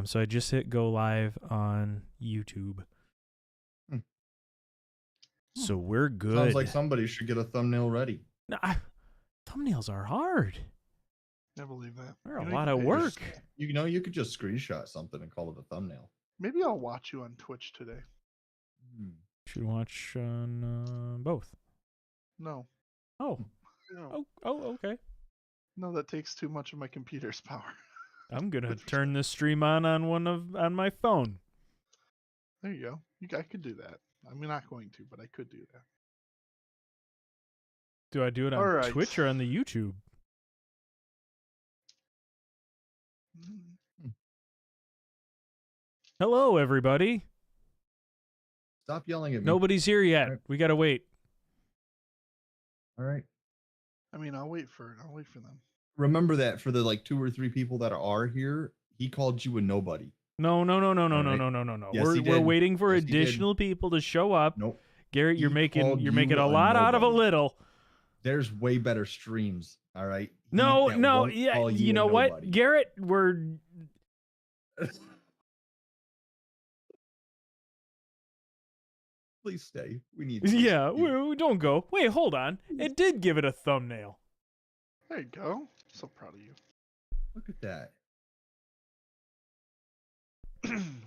So I just hit go live on YouTube. Hmm. So we're good. Sounds like somebody should get a thumbnail ready. Nah, thumbnails are hard. I believe that. They're a lot of work. You could just screenshot something and call it a thumbnail. Maybe I'll watch you on Twitch today. Should watch on both. No. Oh. No. Oh, okay. No, that takes too much of my computer's power. I'm gonna turn this stream on my phone. There you go. I could do that. I'm not going to, but I could do that. Do I do it on Twitch or on the YouTube? Hello, everybody. Stop yelling at me. Nobody's here yet. Right. We gotta wait. All right. I mean, I'll wait for them. Remember that for the 2 or 3 people that are here, he called you a nobody. No. Yes, we're waiting for additional people to show up. Nope. Garrett, you're making a lot out of a little. There's way better streams. All right. No. Yeah. You know what, Garrett? We're. Please stay. We need. Yeah. We don't go. Wait. Hold on. It did give it a thumbnail. There you go. So proud of you. Look at that.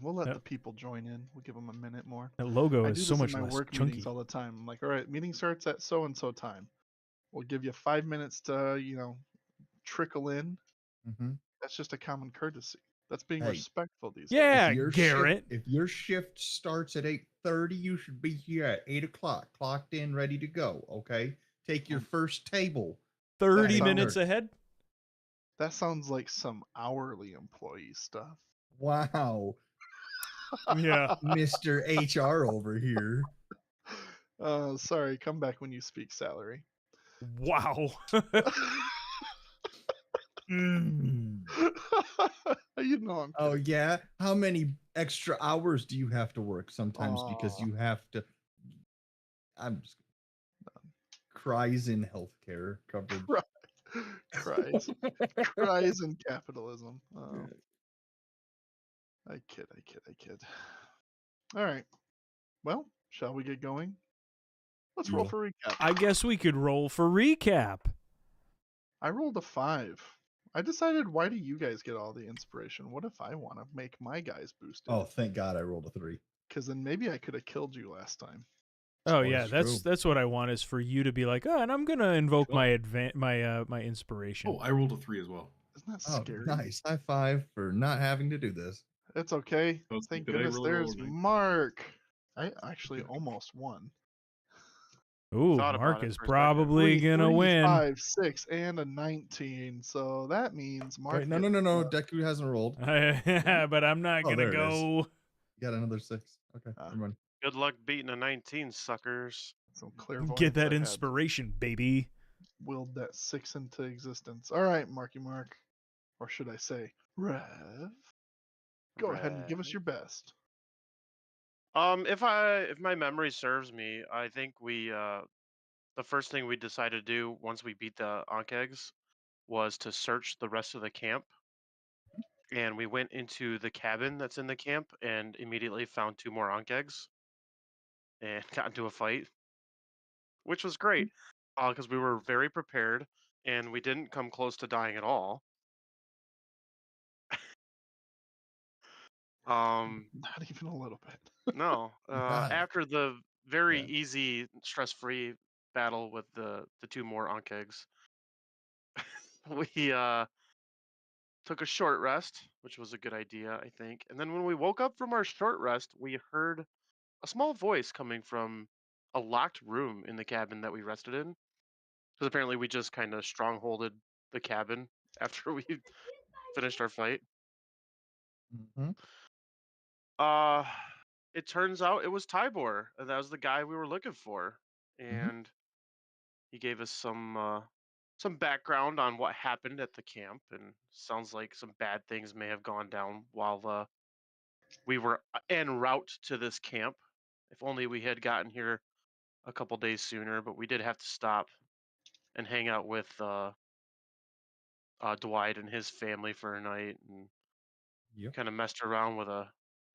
We'll let the people join in. We'll give them a minute more. That logo is so much less chunky. Work meetings all the time. I'm like, all right, meeting starts at so and so time. We'll give you 5 minutes to, trickle in. Mm-hmm. That's just a common courtesy. That's being respectful these days. Yeah, Garrett. If your shift starts at 8:30, you should be here at 8 o'clock, clocked in, ready to go. Okay, take your first table. 30 minutes ahead. That sounds like some hourly employee stuff. Wow. Yeah. Mr. HR over here. Sorry, come back when you speak salary. Wow. You know I'm kidding. Oh yeah? How many extra hours do you have to work sometimes because you have to I'm just cries in healthcare coverage. Cries in capitalism. I kid. All right. Well, shall we get going? Let's roll for recap. I guess we could roll for recap. I rolled a 5. I decided, why do you guys get all the inspiration? What if I want to make my guys boosted? Oh, thank God I rolled a 3. Because then maybe I could have killed you last time. Oh yeah, that's what I want, is for you to be like, and I'm gonna invoke my inspiration. Oh, I rolled a 3 as well. Isn't that scary? Nice. High five for not having to do this. It's okay. Thank goodness there's Mark. I actually almost won. Ooh, Mark is probably gonna win. 5, 6, and a 19. So that means Mark. Wait, no. Deku hasn't rolled. But I'm not gonna go. You got another 6. Okay, never mind. Good luck beating a 19, suckers. So clairvoyance. Get that inspiration, baby. Willed that 6 into existence. All right, Marky Mark, or should I say, Rev? Go ahead and give us your best. If my memory serves me, I think the first thing we decided to do once we beat the Ankh eggs was to search the rest of the camp. And we went into the cabin that's in the camp and immediately found 2 more Ankh eggs and got into a fight, which was great because we were very prepared and we didn't come close to dying at all. Not even a little bit. No. After the very easy, stress-free battle with the 2 more Ankh eggs, we took a short rest, which was a good idea, I think. And then when we woke up from our short rest, we heard a small voice coming from a locked room in the cabin that we rested in. Because apparently we just kind of strongholded the cabin after we finished our fight. Mm-hmm. It turns out it was Tybor. That was the guy we were looking for. And he gave us some background on what happened at the camp, and sounds like some bad things may have gone down while we were en route to this camp. If only we had gotten here a couple days sooner, but we did have to stop and hang out with Dwight and his family for a night. And Yep. Kind of messed around with a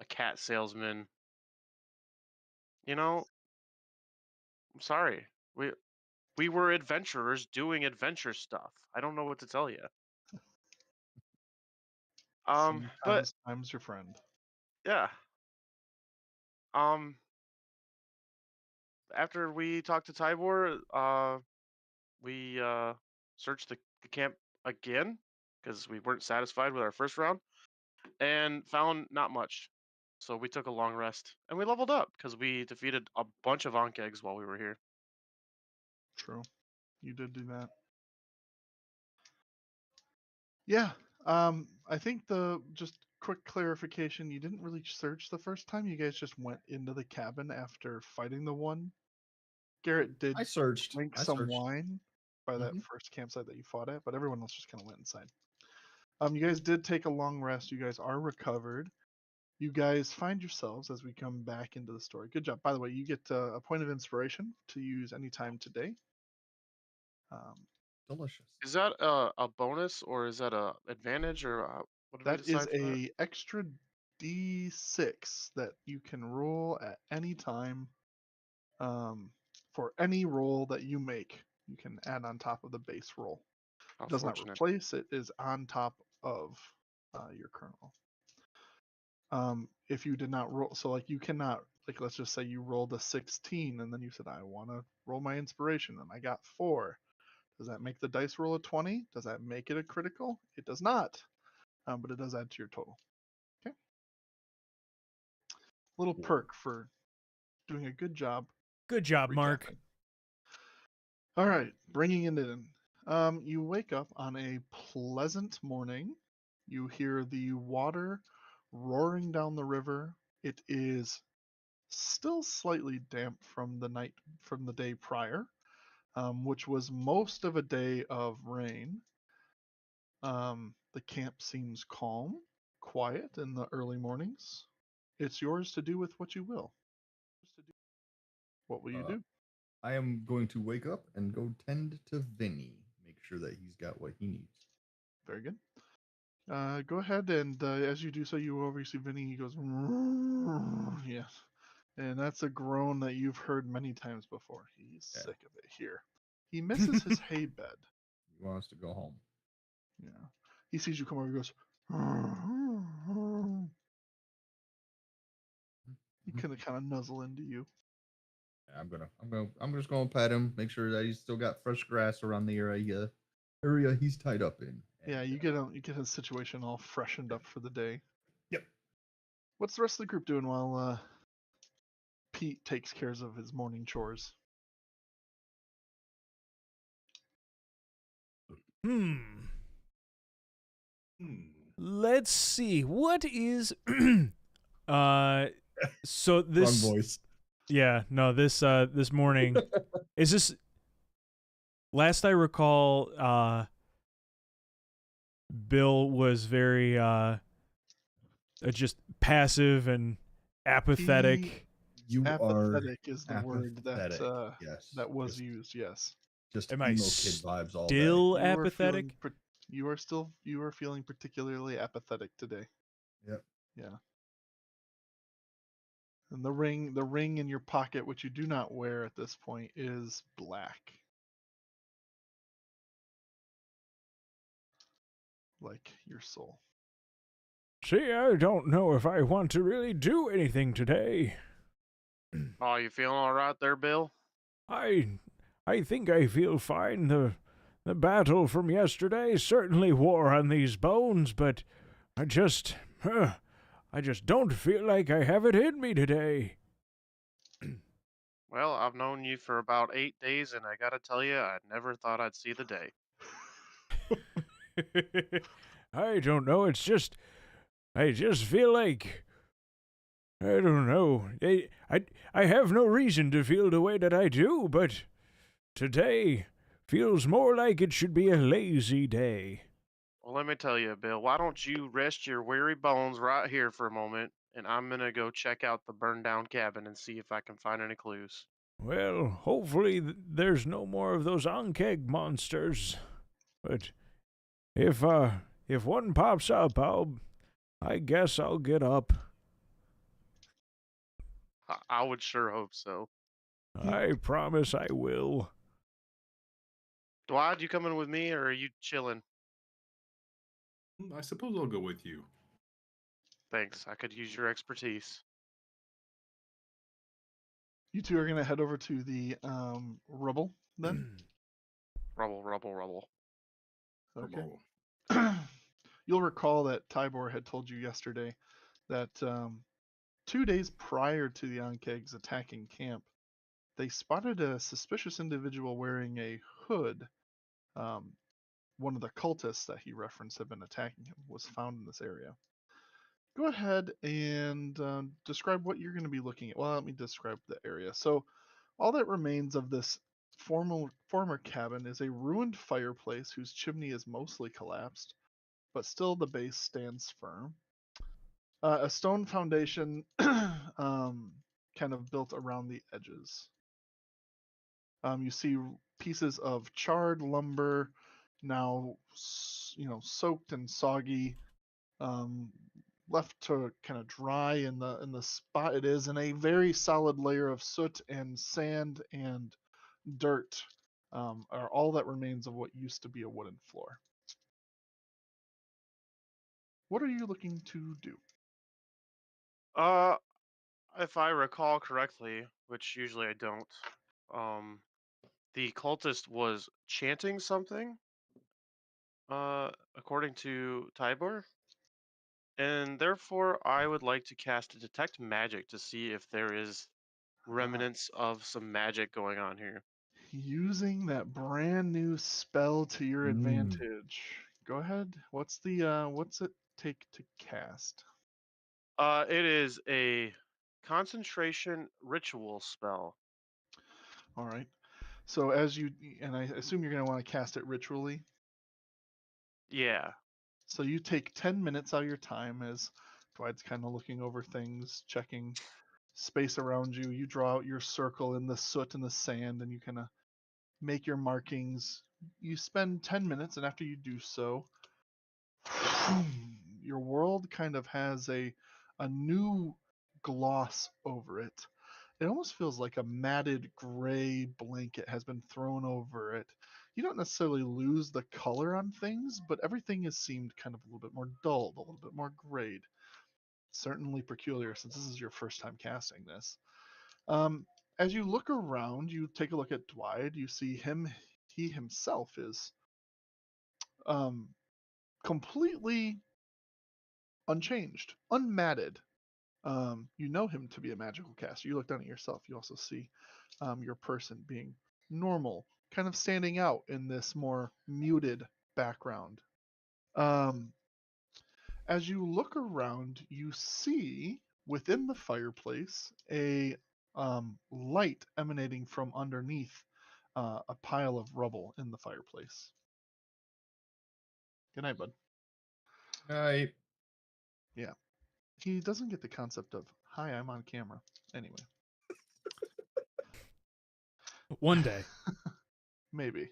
cat salesman. You know, I'm sorry. We were adventurers doing adventure stuff. I don't know what to tell you. But Sometimes time's your friend. yeah. Um, after we talked to Tybor, we searched the camp again because we weren't satisfied with our first round and found not much. So we took a long rest and we leveled up because we defeated a bunch of Ankegs while we were here. True. You did do that. Yeah. I think just quick clarification, you didn't really search the first time. You guys just went into the cabin after fighting the one. Garrett did I searched. drink I some searched. wine by that Mhm. first campsite that you fought at, but everyone else just kind of went inside. You guys did take a long rest. You guys are recovered. You guys find yourselves as we come back into the story. Good job. By the way, you get a point of inspiration to use anytime today. Delicious. Is that a bonus or is that a advantage or what did we That is decide for that? a extra D6 that you can roll at any time. For any roll that you make, you can add on top of the base roll. How It does not fortunate. replace it; is on top of your current roll. If you did not roll, so like you cannot, like let's just say you rolled a 16 and then you said I want to roll my inspiration and I got 4. Does that make the dice roll a 20? Does that make it a critical? It does not, but it does add to your total. Okay. Little perk for doing a good job. Good job, Mark. recapping. All right, bringing it in. You wake up on a pleasant morning. You hear the water roaring down the river. It is still slightly damp from the day prior, which was most of a day of rain. The camp seems calm, quiet in the early mornings. It's yours to do with what you will. What will you do? I am going to wake up and go tend to Vinny. Make sure that he's got what he needs. Very good. Go ahead and as you do so, you obviously Vinny. He goes, yes, and that's a groan that you've heard many times before. He's sick of it here. He misses his hay bed. He wants to go home. Yeah. He sees you come over. He goes. He kind of nuzzle into you. I'm just gonna pet him, make sure that he's still got fresh grass around the area he's tied up in. Yeah, you get his situation all freshened up for the day. Yep. What's the rest of the group doing while Pete takes care of his morning chores? Let's see. What is so this Wrong voice. Yeah, no, this morning is this last I recall Bill was very just passive and apathetic. Apathetic is the word that yes. that was used. Yes. Just Am emo I kid vibes all still day. apathetic? You are feeling particularly apathetic today. Yep. Yeah. And the ring in your pocket, which you do not wear at this point, is black. Like your soul. See, I don't know if I want to really do anything today. Oh, you feeling all right there, Bill? I think I feel fine. The battle from yesterday certainly wore on these bones, but I just don't feel like I have it in me today. Well, I've known you for about 8 days, and I gotta tell you, I never thought I'd see the day. I don't know. It's just, I just feel like, I don't know. I have no reason to feel the way that I do, but today feels more like it should be a lazy day. Well, let me tell you, Bill, why don't you rest your weary bones right here for a moment, and I'm gonna go check out the burned down cabin and see if I can find any clues. Well, hopefully there's no more of those Ankeg monsters. But if one pops up, I guess I'll get up. I would sure hope so. I promise I will. Dwight, you coming with me, or are you chilling? I suppose I'll go with you. Thanks. I could use your expertise. You two are going to head over to the rubble then? Rubble. Okay. Rubble. You'll recall that Tybor had told you yesterday that 2 days prior to the Ankegs attacking camp, they spotted a suspicious individual wearing a hood. One of the cultists that he referenced had been attacking him was found in this area. Go ahead and describe what you're going to be looking at. Well, let me describe the area. So, all that remains of this former cabin is a ruined fireplace whose chimney is mostly collapsed, but still the base stands firm. A stone foundation kind of built around the edges. You see pieces of charred lumber now, soaked and soggy, left to kind of dry in the spot it is, and a very solid layer of soot and sand and dirt are all that remains of what used to be a wooden floor. What are you looking to do? If I recall correctly, which usually I don't, the cultist was chanting something, according to Tybor, and therefore I would like to cast Detect Magic to see if there is remnants of some magic going on here. Using that brand new spell to your advantage. Go ahead. What's it take to cast? It is a concentration ritual spell. All right. So and I assume you're going to want to cast it ritually. Yeah. So you take 10 minutes out of your time as Dwight's kind of looking over things, checking space around you. You draw out your circle in the soot and the sand, and you kind of make your markings. You spend 10 minutes, and after you do so, your world kind of has a new gloss over it. It almost feels like a matted gray blanket has been thrown over it. You don't necessarily lose the color on things, but everything has seemed kind of a little bit more dulled, a little bit more grayed. Certainly peculiar since this is your first time casting this. As you look around, you take a look at Dwight. You see he himself is completely unchanged, unmatted. You know him to be a magical caster. You look down at yourself. You also see your person being normal, kind of standing out in this more muted background. As you look around, you see within the fireplace a light emanating from underneath a pile of rubble in the fireplace. Good night, bud. Night. Yeah. He doesn't get the concept of, hi, I'm on camera. Anyway. One day. Maybe.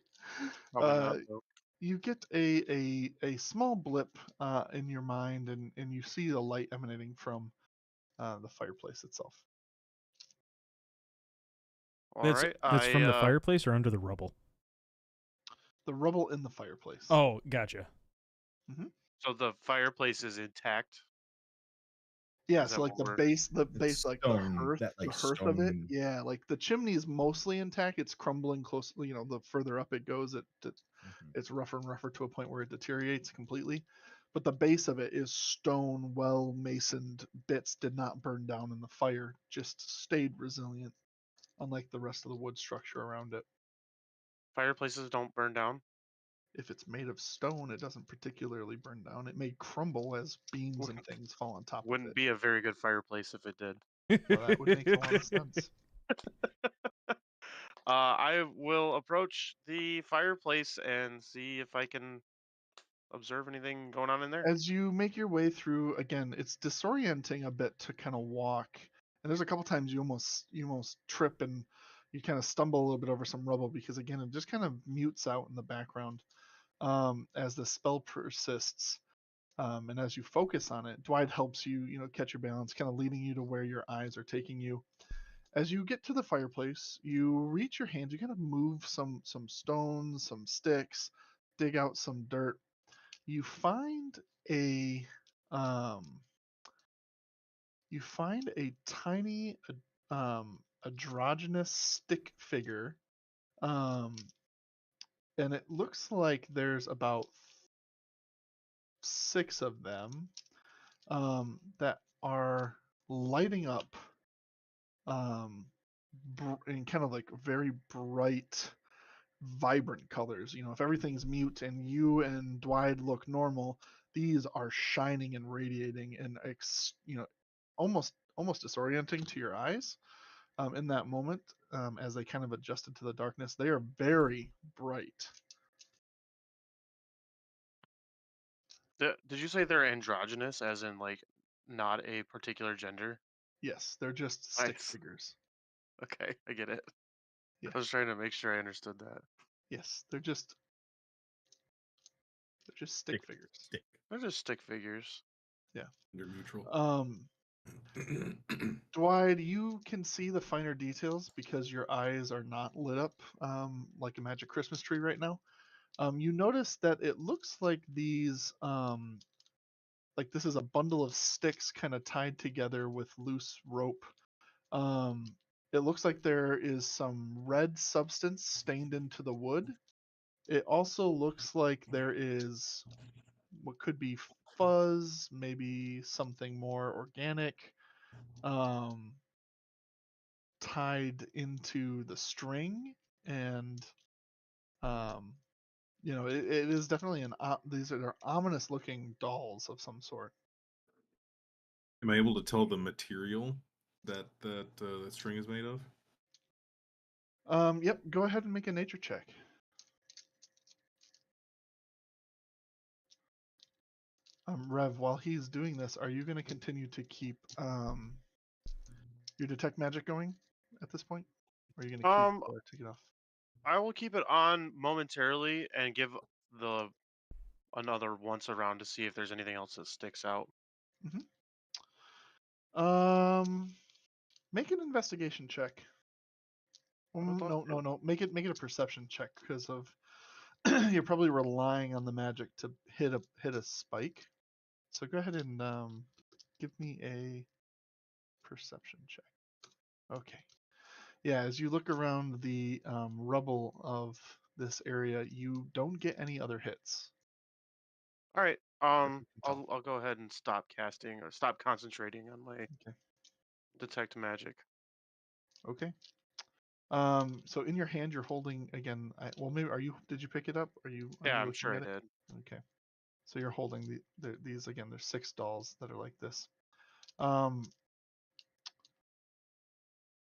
Probably not, though. You get a small blip in your mind, and you see the light emanating from the fireplace itself. All That's right. from the fireplace or under the rubble? The rubble in the fireplace. Oh, gotcha. So the fireplace is intact. Yeah, Is so that like what the we're- base, It's like stone, the hearth, that, like, the hearth of it. stone. Yeah, like the chimney is mostly intact. It's crumbling closely. You know, the further up it goes, it's rougher and rougher to a point where it deteriorates completely. But the base of it is stone, well masoned bits. Did not burn down in the fire. Just stayed resilient, unlike the rest of the wood structure around it. Fireplaces don't burn down. If it's made of stone, it doesn't particularly burn down. It may crumble as beams and things fall on top of Wouldn't it. be a very good fireplace if it did. Well, that would make a lot of sense. I will approach the fireplace and see if I can observe anything going on in there. As you make your way through, again, it's disorienting a bit to kind of walk. And there's a couple times you almost trip and you kind of stumble a little bit over some rubble because again it just kind of mutes out in the background as the spell persists. And as you focus on it, Dwight helps you, catch your balance, kind of leading you to where your eyes are taking you. As you get to the fireplace, you reach your hands, you kind of move some stones, some sticks, dig out some dirt. You find a um, tiny androgynous stick figure, um, and it looks like there's about 6 of them that are lighting up in kind of like very bright, vibrant colors. If everything's mute and you and Dwight look normal, these are shining and radiating and almost disorienting to your eyes. In that moment, as they kind of adjusted to the darkness, they are very bright. Did you say they're androgynous, as in like not a particular gender? Yes, they're just stick Nice. figures. Okay, I get it. Yeah. I was trying to make sure I understood that. Yes, they're just stick figures. Stick. They're just stick figures. Yeah. They're neutral. Dwight, you can see the finer details because your eyes are not lit up like a magic Christmas tree right now. You notice that it looks like these, like this is a bundle of sticks kind of tied together with loose rope. It looks like there is some red substance stained into the wood. It also looks like there is what could be fuzz, maybe something more organic, tied into the string, and it is definitely these are ominous looking dolls of some sort. Am I able to tell the material that string is made of? Yep, go ahead and make a nature check. Rev, while he's doing this, are you going to continue to keep your detect magic going at this point? Or are you going to take it off? I will keep it on momentarily and give another once around to see if there's anything else that sticks out. Make an investigation check. No. Make it a perception check because of you're probably relying on the magic to hit a spike. So go ahead and give me a perception check. Okay. Yeah, as you look around the rubble of this area, you don't get any other hits. All right. I'll go ahead and stop casting or stop concentrating on my detect magic. Okay. So in your hand, you're holding again. Maybe did you pick it up? Yeah, I'm sure I did. Okay. So you're holding these again. There's 6 dolls that are like this.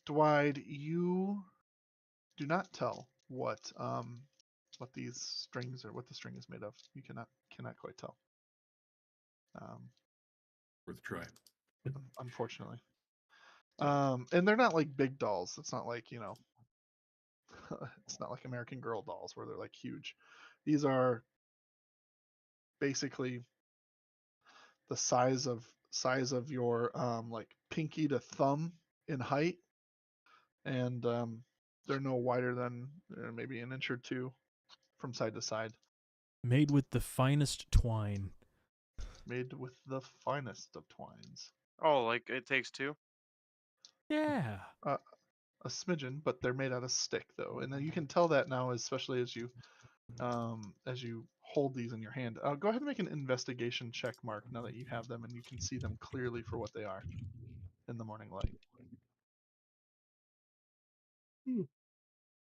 Dwight, you do not tell what these strings or what the string is made of. You cannot quite tell. Worth a try. Unfortunately. And they're not like big dolls. It's not like, it's not like American Girl dolls where they're like huge. These are basically the size of your like pinky to thumb in height, and they're no wider than maybe an inch or two from side to side. Made with the finest twine. Made with the finest of twines. Oh, like It Takes Two? Yeah. A smidgen, but they're made out of stick though, and you can tell that now, especially as you hold these in your hand. Go ahead and make an investigation check, Mark, now that you have them and you can see them clearly for what they are in the morning light.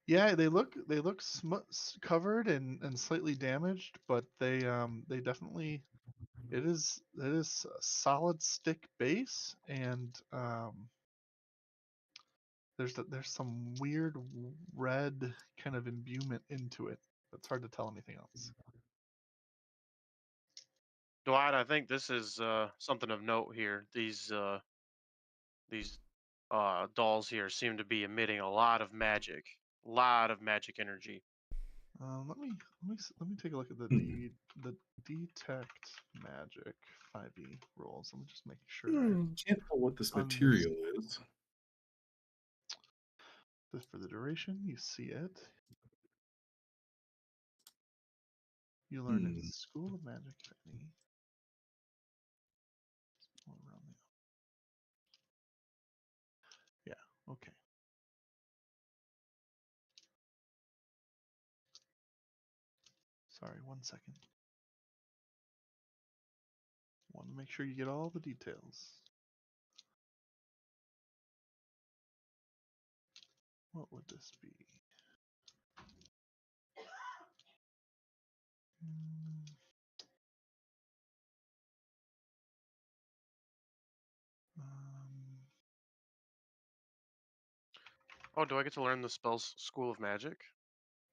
Yeah, they look covered and slightly damaged, but they definitely it is a solid stick base, and there's some weird red kind of imbuement into it. It's hard to tell anything else. Dwight, I think this is something of note here. These dolls here seem to be emitting a lot of magic energy. Let me take a look at the detect magic 5e rolls. Let me just make sure. Can't tell what this On this- material is. For the duration, you see it. You learn in School of Magic, if any. All around the- Yeah. Okay. Sorry, 1 second. Want to make sure you get all the details. What would this be? Hmm, Um, Oh, do I get to learn the spells School of Magic?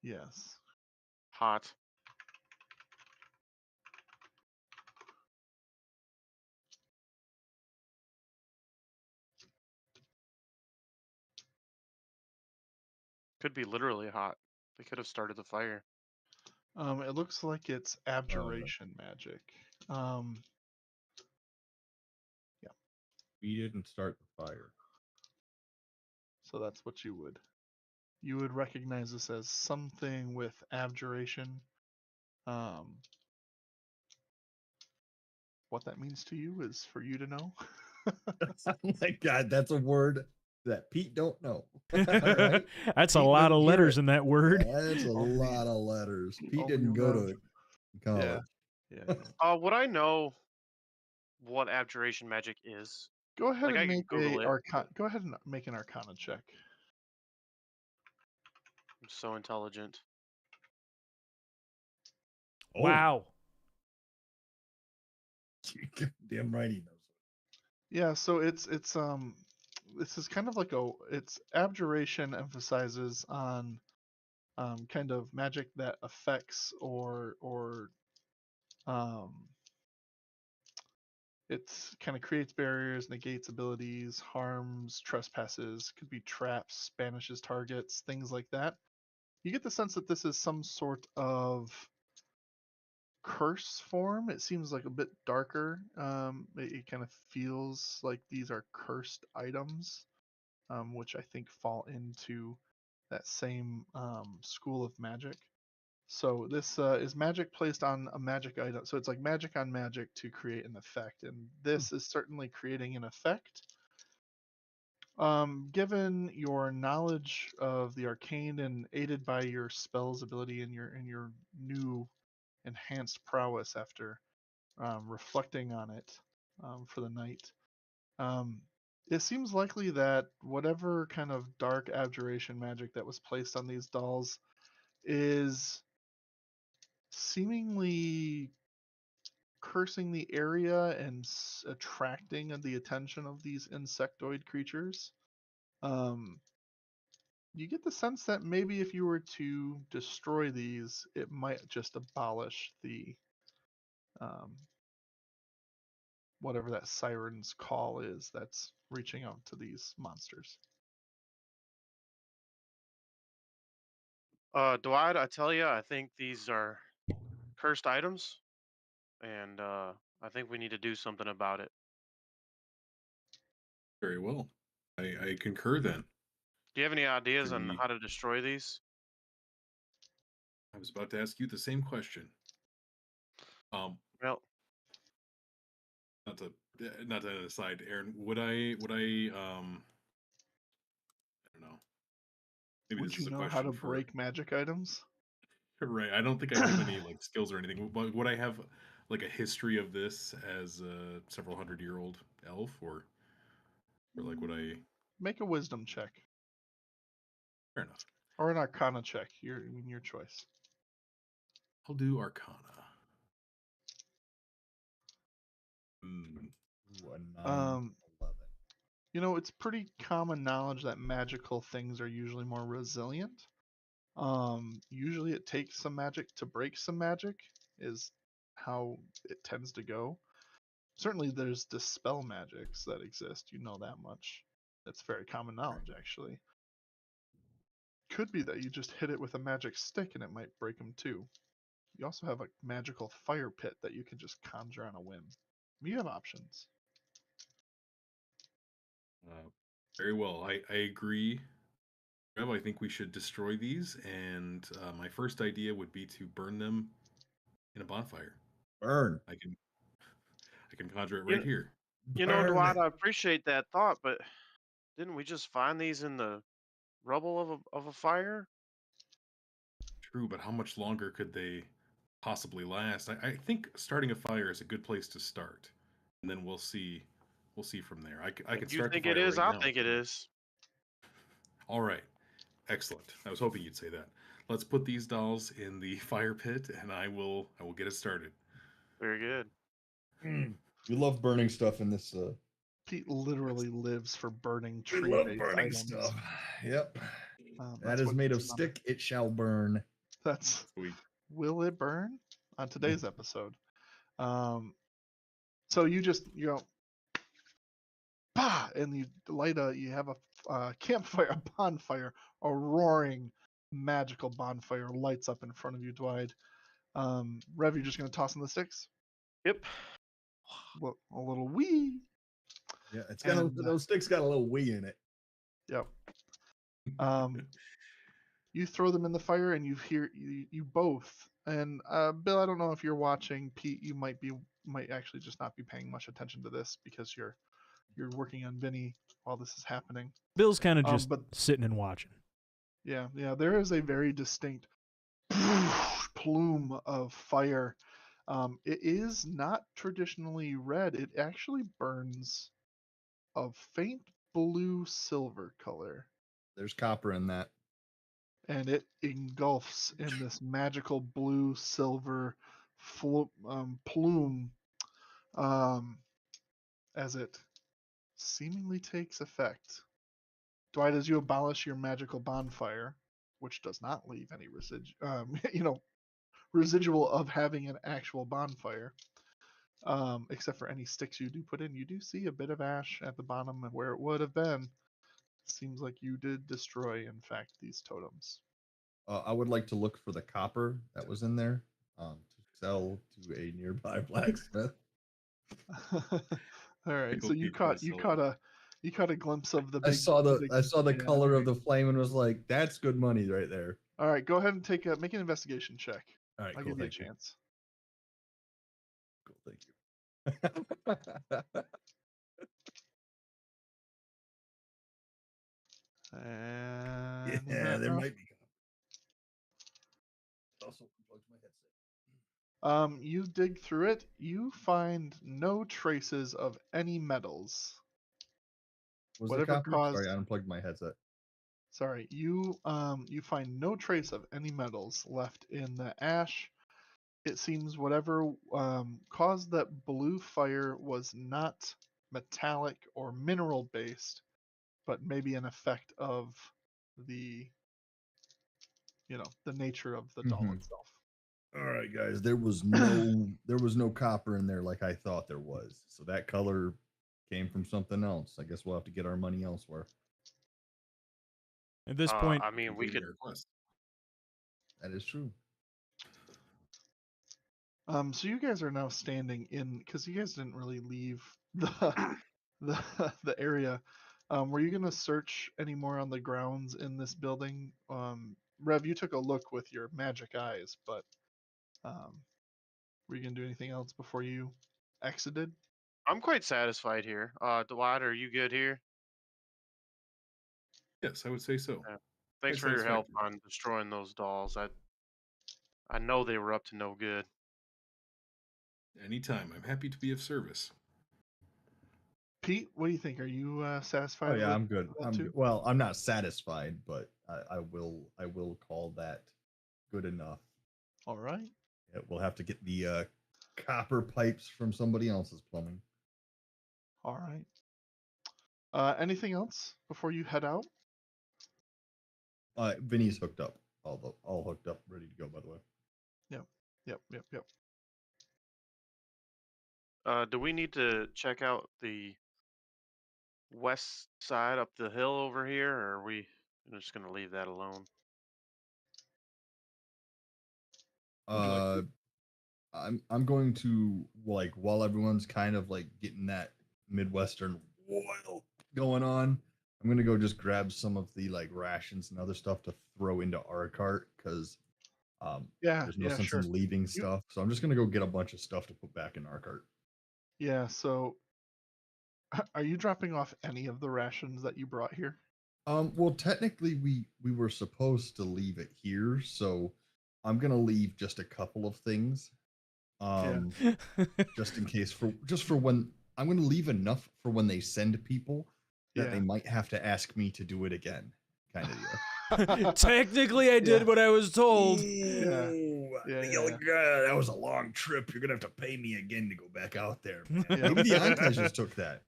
yes. Hot. Could be literally hot. They could have started the fire. It looks like it's abjuration magic. Yeah. We didn't start the fire. So that's what you would recognize this as something with abjuration. What that means to you is for you to know. Oh my God, that's a word that Pete don't know. Right? That's a Pete lot didn't of hear letters it. in that word. That's a Only- lot of letters. Pete only didn't go Rev. to college. Yeah. Would I know what abjuration magic is? Go ahead Like, I and can make Google it. Go ahead and make an Arcana check. I'm so intelligent. Wow. Damn right he knows. Yeah, so it's this is kind of like it's abjuration emphasizes on kind of magic that affects or um it's kind of creates barriers, negates abilities, harms, trespasses, could be traps, banishes targets, things like that. You get the sense that this is some sort of curse form. It seems like a bit darker. It kind of feels like these are cursed items, which I think fall into that same school of magic. So this is magic placed on a magic item. So it's like magic on magic to create an effect, and this is certainly creating an effect. Given your knowledge of the arcane and aided by your spells ability and your new enhanced prowess after reflecting on it for the night, it seems likely that whatever kind of dark abjuration magic that was placed on these dolls is seemingly cursing the area and attracting the attention of these insectoid creatures. You get the sense that maybe if you were to destroy these, it might just abolish the whatever that siren's call is that's reaching out to these monsters. Dwight, I tell you, I think these are cursed items, and I think we need to do something about it. Very well. I concur then. Do you have any ideas on We- how to destroy these? I was about to ask you the same question. Well, Not to aside, Aaron, would I I don't know. Maybe Would this you is a know how question to for break magic items? right. I don't think I have any like skills or anything. But would I have like a history of this as a several 100-year-old elf, or like would I? Make a wisdom check Fair enough. or an arcana check. Your choice. I'll do Arcana. Ooh, a 9, Um, 11. it's pretty common knowledge that magical things are usually more resilient. Usually it takes some magic to break some magic is how it tends to go. Certainly there's dispel magics that exist, you know that much. That's very common knowledge actually. Could be that you just hit it with a magic stick and it might break them too. You also have a magical fire pit that you can just conjure on a whim. You have options. Very well. I agree. Rev, I think we should destroy these, and my first idea would be to burn them in a bonfire. Burn. I can conjure it You right here. You know, Burn Dwight, it. I appreciate that thought, but didn't we just find these in the rubble of a fire? True, but how much longer could they possibly last? I think starting a fire is a good place to start, and then we'll see. We'll see from there. I If can you start the think it fire is, right I now. think it is. All right. Excellent. I was hoping you'd say that. Let's put these dolls in the fire pit, and I will get it started. Very good. We love burning stuff in this. Pete literally lives for burning We tree love based burning items. stuff. Yep. That's That is what made of keeps him on stick. It shall burn. That's Sweet. will it burn on today's episode. So you go, bah, and you light you have a campfire, a bonfire, a roaring magical bonfire lights up in front of you, Dwight. Rev, you're just gonna toss in the sticks? Yep. Well, a little wee. Yeah, it's got those sticks got a little wee in it. Yep. You throw them in the fire, and you hear you both. And Bill, I don't know if you're watching. Pete, you might actually just not be paying much attention to this because you're working on Vinny while this is happening. Bill's kind of just but sitting and watching. yeah, there is a very distinct plume of fire. It is not traditionally red. It actually burns a faint blue silver color. There's copper in that. And it engulfs in this magical blue silver plume as it seemingly takes effect. Dwight, as you abolish your magical bonfire, which does not leave any residual of having an actual bonfire, except for any sticks you do put in, you do see a bit of ash at the bottom where it would have been. Seems like you did destroy, in fact, these totems. I would like to look for the copper that was in there to sell to a nearby blacksmith. All right, so you People caught a glimpse of the big. I saw the color of the flame and was like, "That's good money right there." All right, go ahead and make an investigation check. All right, I'll cool. give you a Thank you. chance. Cool, thank you. And Yeah, there might be. Also unplugged my headset. You dig through it. You find no traces of any metals. Was Whatever the copper? caused- Sorry, I unplugged my headset. Sorry, you find no trace of any metals left in the ash. It seems whatever caused that blue fire was not metallic or mineral based, but maybe an effect of the the nature of the doll itself. All right, guys. There was no copper in there like I thought there was. So that color came from something else. I guess we'll have to get our money elsewhere. At this point, I mean, we could. That is true. So you guys are now standing in because you guys didn't really leave the the area. Were you gonna search any more on the grounds in this building? Rev, you took a look with your magic eyes, but were you gonna do anything else before you exited? I'm quite satisfied here. Dwight, are you good here? Yes, I would say so. Yeah. Thanks Quite for your help satisfactory. on destroying those dolls. I know they were up to no good. Anytime. I'm happy to be of service. Pete, what do you think? Are you satisfied? Oh yeah, with I'm good. that I'm too? good. Well, I'm not satisfied, but I will call that good enough. All right. Yeah, we'll have to get the copper pipes from somebody else's plumbing. All right. Anything else before you head out? Vinny's hooked up. All hooked up, ready to go. By the way. Yep. Do we need to check out the west side up the hill over here, or are we I'm just gonna leave that alone. Would you like to? I'm going to, like, while everyone's kind of like getting that Midwestern oil going on, I'm gonna go just grab some of the like rations and other stuff to throw into our cart because Yeah, there's no yeah, sense sure. in leaving You, stuff. So I'm just gonna go get a bunch of stuff to put back in our cart. yeah. So, are you dropping off any of the rations that you brought here? Well, technically we were supposed to leave it here, so I'm gonna leave just a couple of things. Yeah. Um, just in case for when I'm gonna leave enough for when they send people that they Yeah. might have to ask me to do it again, kind of deal. Technically, I did Yeah. what I was told. Yeah. Yeah. That was a long trip. You're gonna have to pay me again to go back out there, man. Yep. Maybe the Ankles just took that.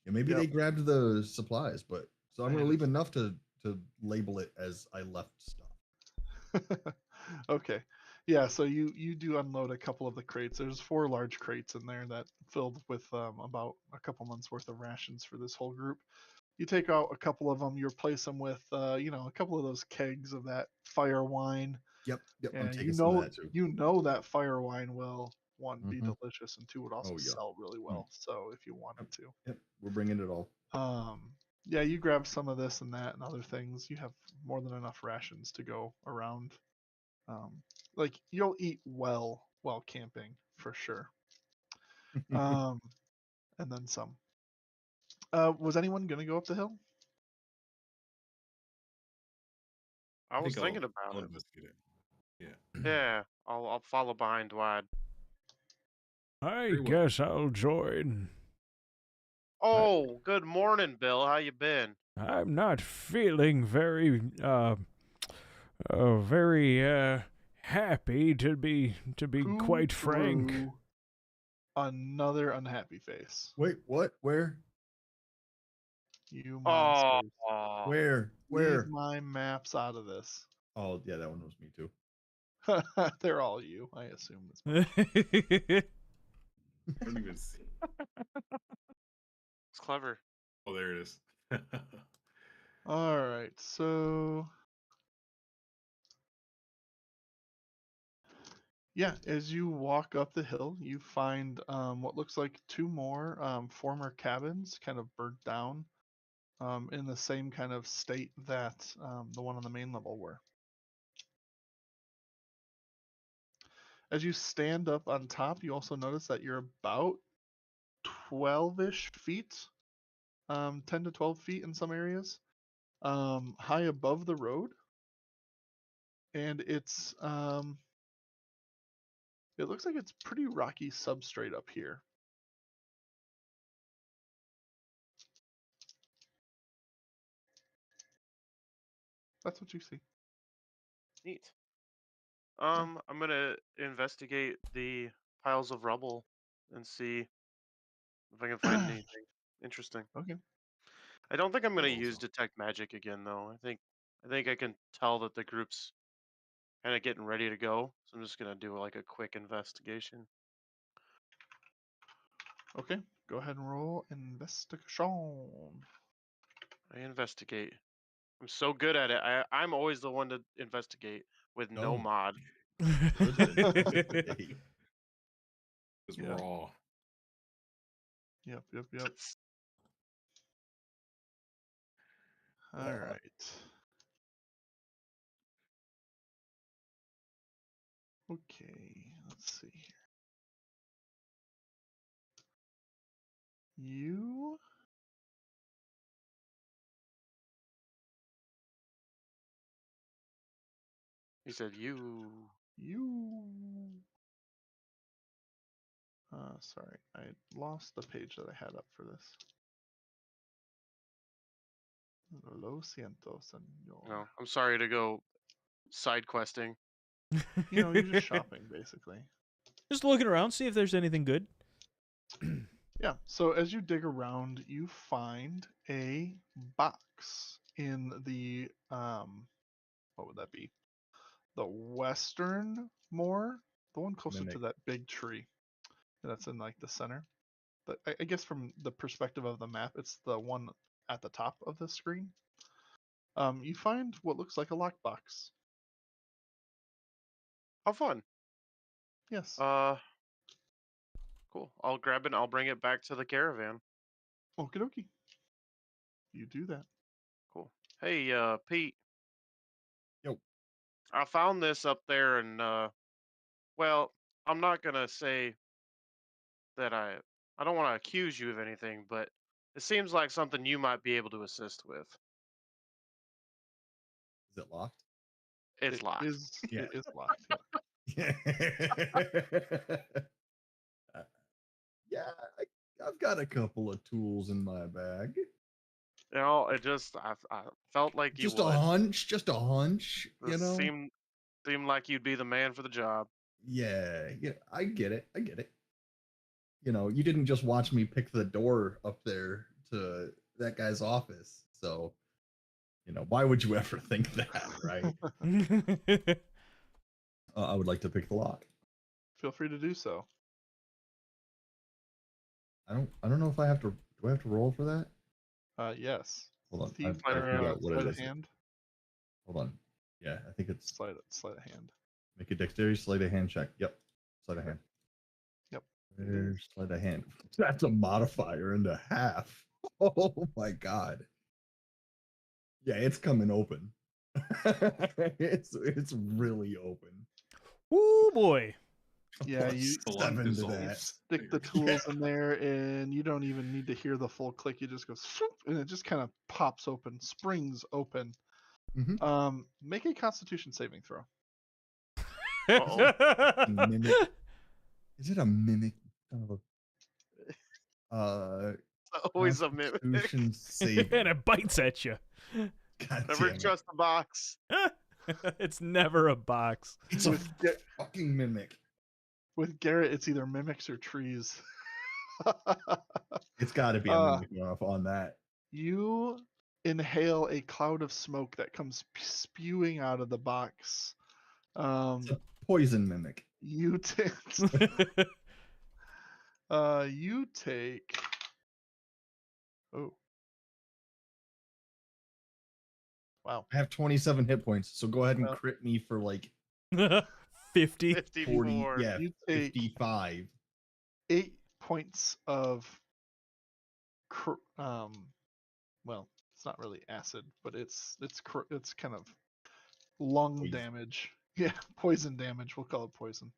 Yeah, maybe Yep. they grabbed the supplies, but so I'm I gonna leave enough to label it as I left stuff. Okay. Yeah, so you do unload a couple of the crates. There's 4 large crates in there that filled with about a couple months worth of rations for this whole group. You take out a couple of them, you replace them with a couple of those kegs of that fire wine. Yep, I'm And taking some of that too. you know that fire wine will, one, be Mhm. delicious, and two, would also Oh yeah. sell really well. So if you wanted Yep, to. yep, we're bringing it all. Yeah, you grab some of this and that and other things. You have more than enough rations to go around. Um, like you'll eat well while camping for sure. Um, and then some. Was anyone gonna go up the hill? I was think thinking about I'll it. investigate it. Yeah. Yeah, I'll follow behind Dwight. I Very well. guess I'll join. Oh, good morning, Bill. How you been? I'm not feeling very happy to be Who quite frank. drew another unhappy face? Wait, what? Where? You Oh, monsters. Where? Leave my maps out of this. Oh, yeah, that one was me too. They're all you, I assume. I don't even see. it's clever. Oh, there it is. All right, so yeah, as you walk up the hill, you find what looks like 2 more former cabins, kind of burnt down, in the same kind of state that the one on the main level were. As you stand up on top, you also notice that you're about 12-ish feet, 10 to 12 feet in some areas, high above the road, and it looks like it's pretty rocky substrate up here. That's what you see. Neat. I'm gonna investigate the piles of rubble and see if I can find anything interesting. Okay. I don't think I'm gonna I'll use also. detect magic again, though. I think I can tell that the group's kind of getting ready to go, so I'm just gonna do like a quick investigation. Okay. Go ahead and roll investigation. I investigate. I'm so good at it. I'm always the one to investigate with no Oh. mod. Good to investigate. It's Yeah. raw. Yep. All right. Okay, let's see here. You He said you. sorry, I lost the page that I had up for this. Lo siento, senor. No, I'm sorry to go side questing. You're just shopping basically. Just looking around, see if there's anything good. Yeah, so as you dig around, you find a box in the what would that be? The western more, the one closer to Mimic. that big tree that's in like the center. But I guess from the perspective of the map, it's the one at the top of the screen. You find what looks like a lockbox. How fun. Yes. Cool. I'll grab it and I'll bring it back to the caravan. Okie dokie. You do that. Cool. Hey, Pete. Yo. I found this up there and well, I'm not gonna say that I don't want to accuse you of anything, but it seems like something you might be able to assist with. Is it locked? It's locked. Yeah. It is locked. Yeah. Yeah, I've got a couple of tools in my bag. You know, I felt like you Just would. a hunch, you This know? seemed like you'd be the man for the job. Yeah, I get it. You know, you didn't just watch me pick the door up there to that guy's office. So, you know, why would you ever think that, right? I would like to pick the lock. Feel free to do so. I don't know if I have to. Do I have to roll for that? Yes. Hold on. Steve, I've got to figure out what it sleight is. of hand. Hold on. Yeah, I think it's Sleight of hand. make a dexterity sleight of hand check. Yep. Sleight of hand. Yep. There's sleight of hand. That's a modifier and a half. Oh my god. Yeah, it's coming open. it's really open. Ooh boy. Yeah, you The lock 7 to dissolves. that. stick the tools in there, and you don't even need to hear the full click. You just go, swoop, and it just kind of pops open, springs open. Make a Constitution saving throw. Mimic. Is it a mimic? Son of a Always a mimic. Constitution saving. And it bites at you. God Never damn it. trust the box. It's never a box. It's a With Ga- fucking mimic. with Garrett, it's either mimics or trees. It's got to be a mimic off on that. You inhale a cloud of smoke that comes spewing out of the box. It's a poison mimic. You take. You take. Oh. Wow. I have 27 hit points, so go ahead and Well- crit me for like 50. 40. 54. Yeah, You take 55. 8 points of. Well, it's not really acid, but it's kind of lung Poison. damage. Yeah, poison damage. We'll call it poison.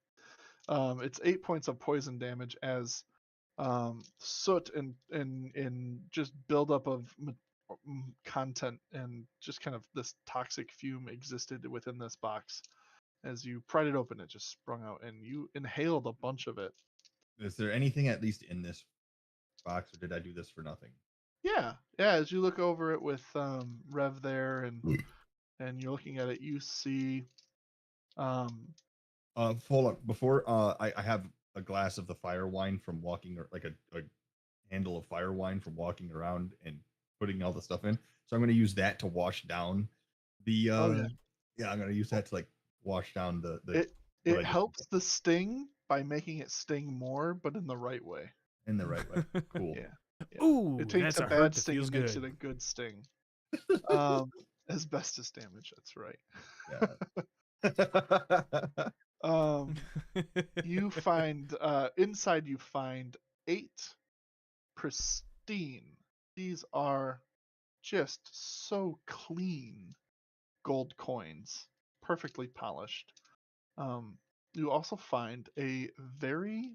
It's 8 points of poison damage as soot and just buildup of content and just kind of this toxic fume existed within this box. As you pried it open, it just sprung out, and you inhaled a bunch of it. Is there anything at least in this box, or did I do this for nothing? Yeah. As you look over it with Rev there, and you're looking at it, you see. Hold on. Before I have a glass of the fire wine from walking, or like a handle of fire wine from walking around and putting all the stuff in. So I'm going to use that to wash down the. Yeah, I'm going to use that to like wash down the. It helps the sting by making it sting more, but in the right way. In the right way. Cool. Yeah. Ooh, It takes that's a a bad hurt that sting feels and makes good. it a good sting. Asbestos damage. That's right. You find inside. You find 8 pristine. These are just so clean gold coins, perfectly polished. You also find a very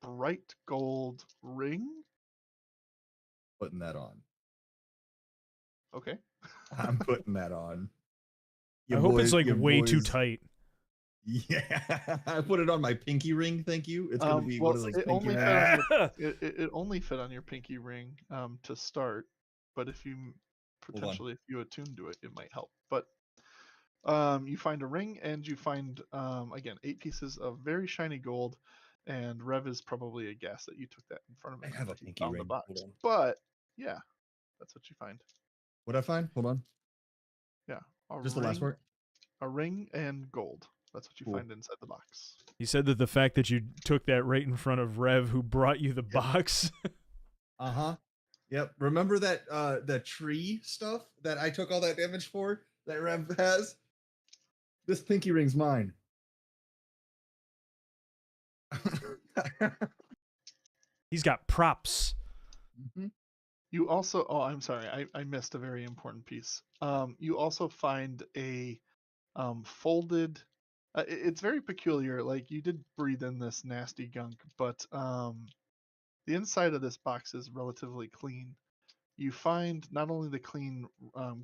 bright gold ring. Putting that on. Okay. I'm putting that on. I hope it's like way too tight. Yeah, I put it on my pinky ring. Thank you. It's gonna be one of those it pinky only, rings. fit on your, it only fit on your pinky ring to start, but if you potentially if you attune to it, it might help. But you find a ring, and you find again 8 pieces of very shiny gold. And Rev is probably a guess that you took that in front of him. I have a as he pinky found ring. the box. Hold on. But yeah, that's what you find. What'd I find? Hold on. Yeah, Just the last word. A ring and gold. That's what you Cool. find inside the box. You said that the fact that you took that right in front of Rev, who brought you the box. Uh-huh. Yep. Remember that the tree stuff that I took all that damage for that Rev has? This pinky ring's mine. He's got props. Mm-hmm. You also, oh, I'm sorry, I missed a very important piece. You also find a folded. It's very peculiar. Like you did breathe in this nasty gunk, but the inside of this box is relatively clean. You find not only the clean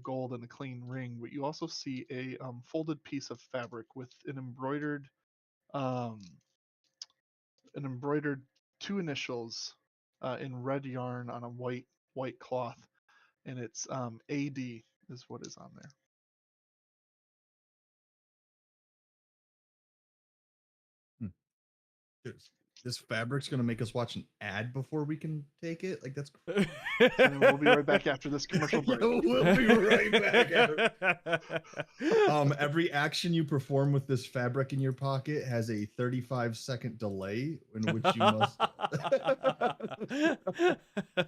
gold and a clean ring, but you also see a folded piece of fabric with um, an embroidered two initials in red yarn on a white cloth, and it's AD is what is on there. This fabric's gonna make us watch an ad before we can take it. Like that's. And we'll be right back after this commercial break. We'll be right back. Every action you perform with this fabric in your pocket has a 35-second delay in which you must.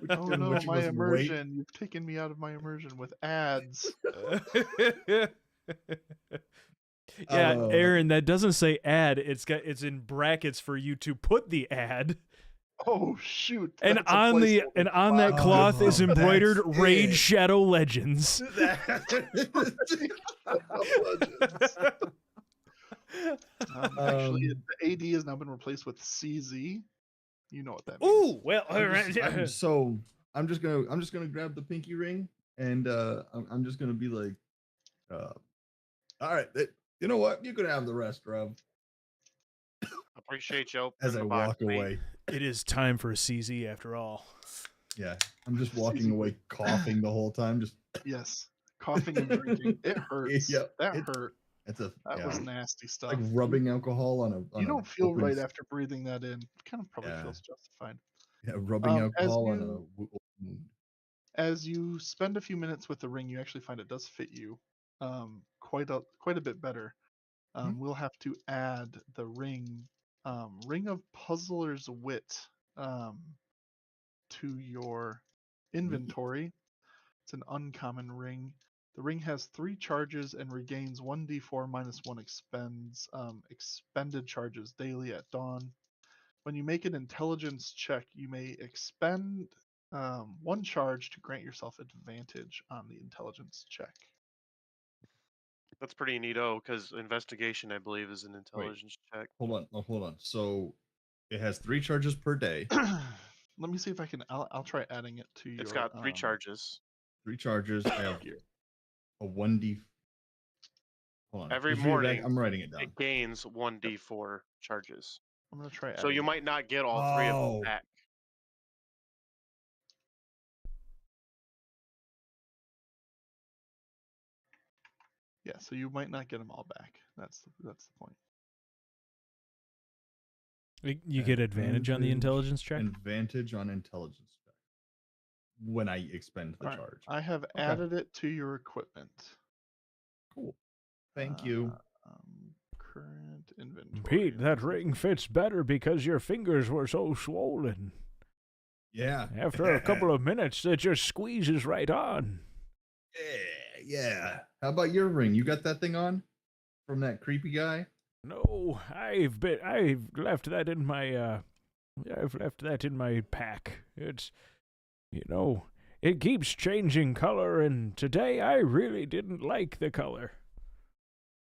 Oh no, my immersion! You've taken me out of my immersion with ads. Yeah, Aaron, that doesn't say ad. It's in brackets for you to put the ad. Oh shoot! And on that cloth is embroidered Raid Shadow Legends. Actually, the AD has now been replaced with CZ. You know what that means. Ooh, well, all right. So I'm just gonna grab the pinky ring and I'm just gonna be like, all right, you know what? You can have the rest, Rob. Appreciate you. As I walk away. It is time for a CZ after all. Yeah, I'm just walking away coughing the whole time. Just yes, coughing and drinking. It hurts. Yep, that hurt. That was nasty stuff. Like rubbing alcohol on a. You don't feel right after breathing that in. Kind of probably feels justified. Yeah, rubbing alcohol on a wound. As you spend a few minutes with the ring, you actually find it does fit you quite a bit better. We'll have to add the ring of Puzzler's Wit to your inventory. It's an uncommon ring. The ring has 3 charges and regains 1d4 minus 1 expended charges daily at dawn. When you make an intelligence check, you may expend 1 charge to grant yourself advantage on the intelligence check. That's pretty neato because investigation, I believe, is an intelligence check. Hold on. So it has 3 charges per day. Let me see if I can. I'll try adding it to your. It's got 3 charges. 3 charges. I have a 1d. Hold on. Every morning, I'm writing it down. It gains 1d4 charges. I'm gonna try. So you might not get all 3 of them back. Yeah, so you might not get them all back. That's the point. You get advantage on the intelligence check? Advantage on intelligence check. When I expend the charge. I have added it to your equipment. Cool. Thank you. Current inventory. Pete, that ring fits better because your fingers were so swollen. Yeah. After a couple of minutes, it just squeezes right on. Yeah. How about your ring? You got that thing on from that creepy guy? No, I've left that in my pack. It's, it keeps changing color, and today I really didn't like the color.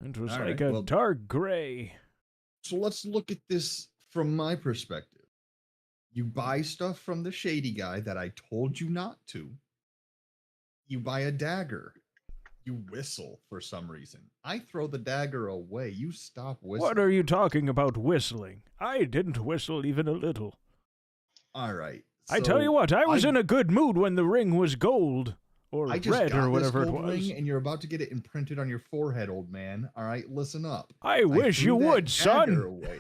It was a dark gray. So let's look at this from my perspective. You buy stuff from the shady guy that I told you not to. You buy a dagger. You whistle for some reason. I throw the dagger away. You stop whistling. What are you talking about whistling? I didn't whistle even a little. All right. I tell you what, I was in a good mood when the ring was gold. Or red or whatever it was. Ring and you're about to get it imprinted on your forehead, old man. All right, listen up. I wish you would, son. Away.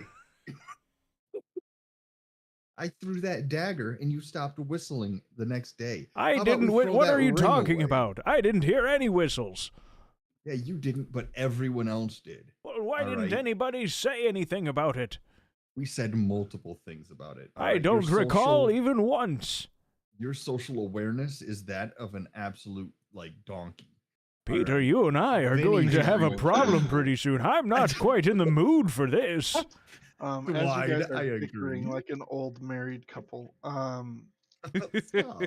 I threw that dagger and you stopped whistling the next day. I didn't. What are you talking about? I didn't hear any whistles. Yeah, you didn't, but everyone else did. Well, why didn't anybody say anything about it? We said multiple things about it. I don't recall even once. Your social awareness is that of an absolute like donkey. Peter, Alright. you and I are going to have a Very problem much. pretty soon. I'm not quite in the mood for this. As you Wide, guys I are bickering agree. like an old married couple, Stop.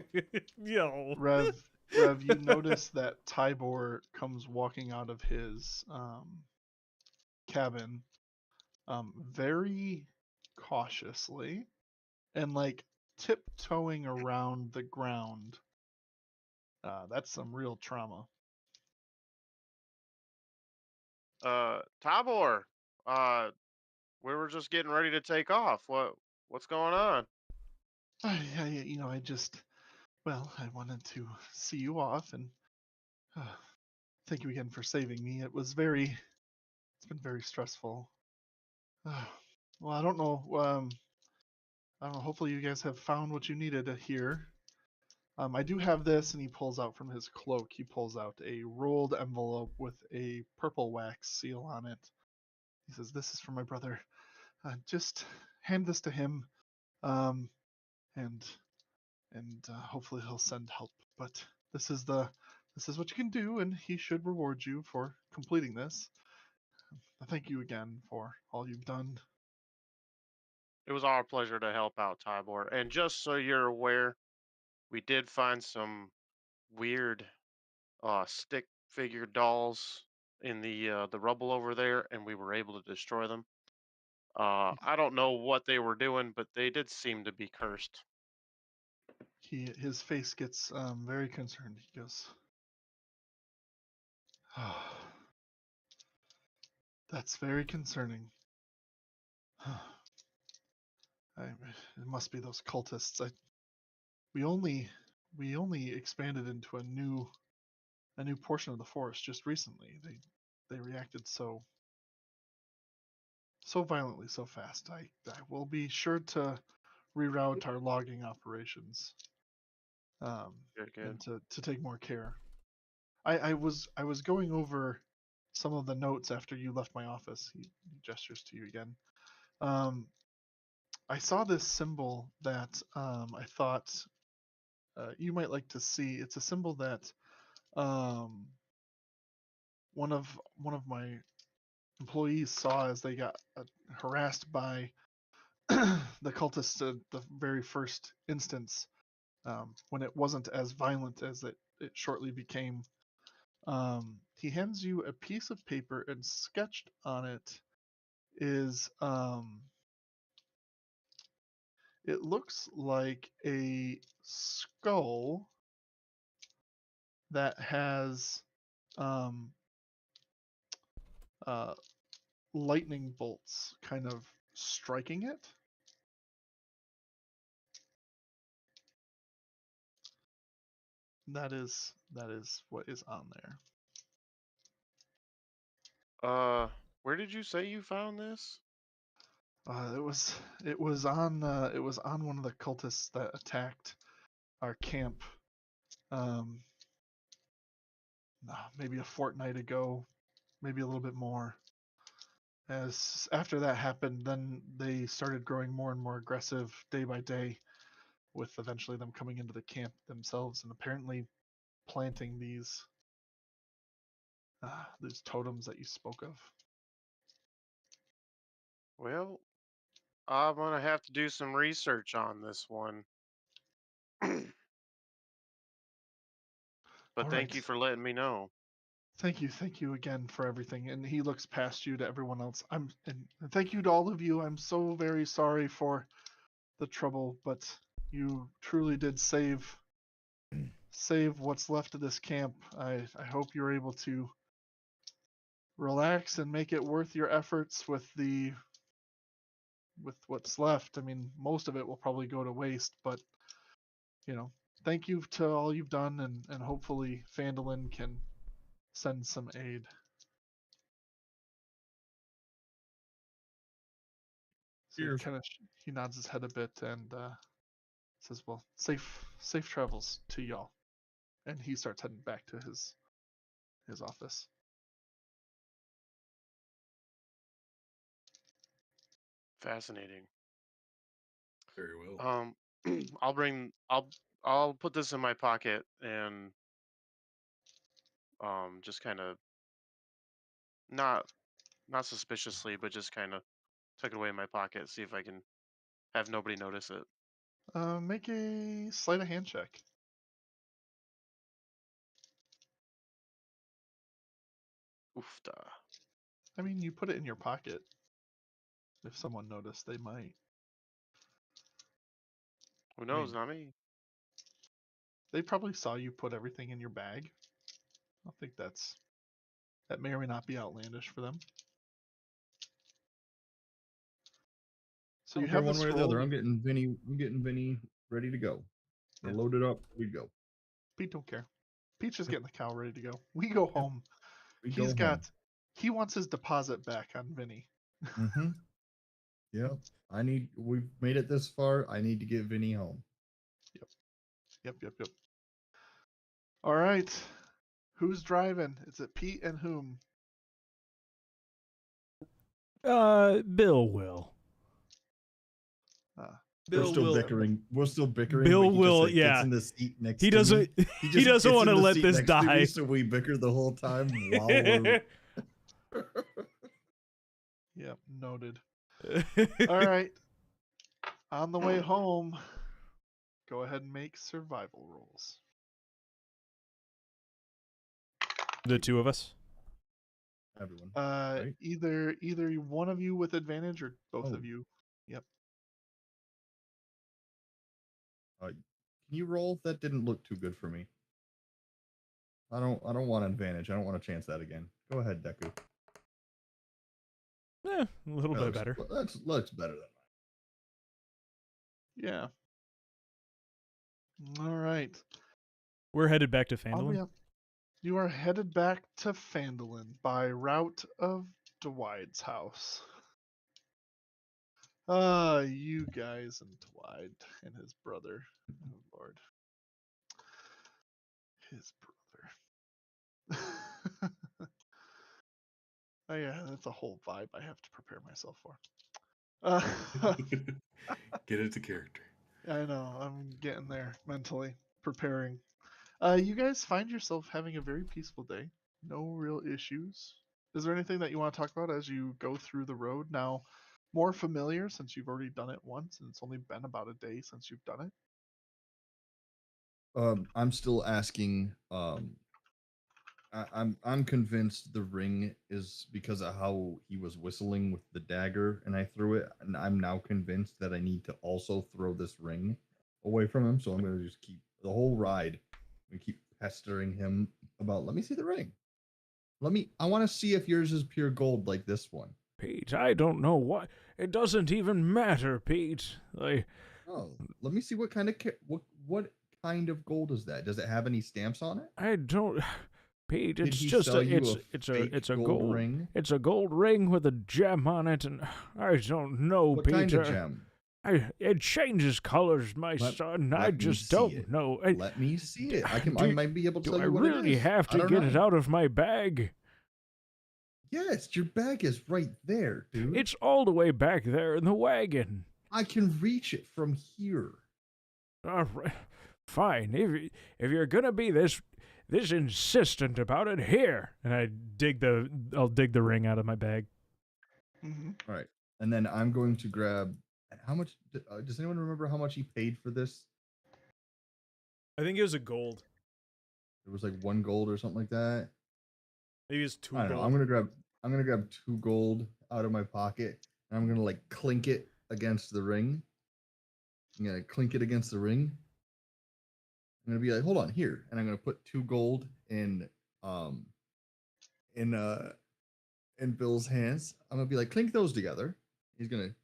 Yo. Rev, you notice that Tybor comes walking out of his cabin, very cautiously, and like tiptoeing around the ground. That's some real trauma. Tabor, we were just getting ready to take off. What's going on? I just, well, I wanted to see you off, and thank you again for saving me. It's been very stressful. Well, I don't know. I don't know. Hopefully, you guys have found what you needed here. I do have this, and he pulls out from his cloak. He pulls out a rolled envelope with a purple wax seal on it. He says, "This is for my brother. Just hand this to him, um, and hopefully he'll send help. But this is what you can do, and he should reward you for completing this. Thank you again for all you've done." It was our pleasure to help out, Tybor. And just so you're aware, we did find some weird stick figure dolls in the rubble over there, and we were able to destroy them. I don't know what they were doing, but they did seem to be cursed. His face gets very concerned. He goes, "Oh, that's very concerning. It must be those cultists. We only expanded into a new portion of the forest just recently. They reacted so violently, so fast. I will be sure to reroute our logging operations, Good. and to take more care. I was going over some of the notes after you left my office. He gestures to you again. I saw this symbol that I thought you might like to see. It's a symbol that one of my employees saw as they got harassed by the cultists at the very first instance, when it wasn't as violent as it shortly became. He hands you a piece of paper, and sketched on it is it looks like a skull that has um, uh, lightning bolts kind of striking it. That is what is on there. Where did you say you found this? It was on one of the cultists that attacked our camp. Maybe a fortnight ago, maybe a little bit more. As after that happened, then they started growing more and more aggressive day by day, with eventually them coming into the camp themselves and apparently planting these totems that you spoke of. Well, I'm gonna have to do some research on this one. But All thank you right. for letting me know. Thank you again for everything. And he looks past you to everyone else. And thank you to all of you. I'm so very sorry for the trouble, but you truly did save what's left of this camp. I hope you're able to relax and make it worth your efforts with what's left. I mean, most of it will probably go to waste, but thank you to all you've done, and hopefully Phandalin can send some aid. So Cheers. he nods his head a bit and says, "Well, safe travels to y'all." And he starts heading back to his office. Fascinating. Very well. I'll I'll put this in my pocket and just kind of not suspiciously, but just kind of tuck it away in my pocket, see if I can have nobody notice it. Make a sleight of hand check. Oofta. I mean, you put it in your pocket. If someone noticed, they might. Who knows? mean- Not me. They probably saw you put everything in your bag. I think that may or may not be outlandish for them. So you have one this way or the other. roll. I'm getting Vinny ready to go. We're Yeah. loaded up. We go. Pete don't care. Pete's just getting the cow ready to go. We go home. He wants his deposit back on Vinny. Mm-hmm. Yep. We've made it this far. I need to get Vinny home. Yep. All right. Who's driving? Is it Pete and whom? Bill will. We're still bickering. We're still bickering. Bill but he will, just, like, yeah. gets in the seat next He to doesn't. me. He doesn't want to let this die. Me, so we bicker the whole time while we're. Yep, noted. All right. On the way home, go ahead and make survival rolls. The two of us. Everyone. Either one of you with advantage or both of you. Yep. Can you roll? That didn't look too good for me. I don't want an advantage. I don't want to chance that again. Go ahead, Deku. A little bit better. That looks better than mine. Yeah. All right. We're headed back to Oh, Fandolin. yeah. You are headed back to Fandolin by route of Dwight's house. You guys and Dwight and his brother. Oh, Lord. His brother. Oh, yeah, that's a whole vibe I have to prepare myself for. Get into character. I know, I'm getting there mentally, preparing. You guys find yourself having a very peaceful day. No real issues. Is there anything that you want to talk about as you go through the road? Now, more familiar since you've already done it once and it's only been about a day since you've done it. I'm still asking. I'm convinced the ring is because of how he was whistling with the dagger, and I threw it. And I'm now convinced that I need to also throw this ring away from him. So I'm gonna just keep the whole ride. We keep pestering him about. Let me see the ring. I want to see if yours is pure gold like this one. Pete, I don't know what. It doesn't even matter, Pete. Oh, let me see what kind of what kind of gold is that? Does it have any stamps on it? I don't. Pete, Did it's he just sell you it's a gold gold ring. It's a gold ring with a gem on it, and I don't know, What Peter. kind of gem? It changes colors, my son. I just don't know. Let me see it. I might be able to tell Do I you what it is. really have to get it out of my bag? Yes, your bag is right there, dude. It's all the way back there in the wagon. I can reach it from here. All right, fine. If you're gonna be this insistent about it, here. And I'll dig the ring out of my bag. Mm-hmm. All right, and then I'm going to grab. How much? Does anyone remember how much he paid for this? I think it was a gold. It was like 1 gold or something like that. Maybe it's 2 I don't gold. know. I'm gonna grab 2 gold out of my pocket, and I'm gonna like clink it against the ring. I'm gonna clink it against the ring. I'm gonna be like, hold on here, and I'm gonna put 2 gold in Bill's hands. I'm gonna be like, clink those together. He's gonna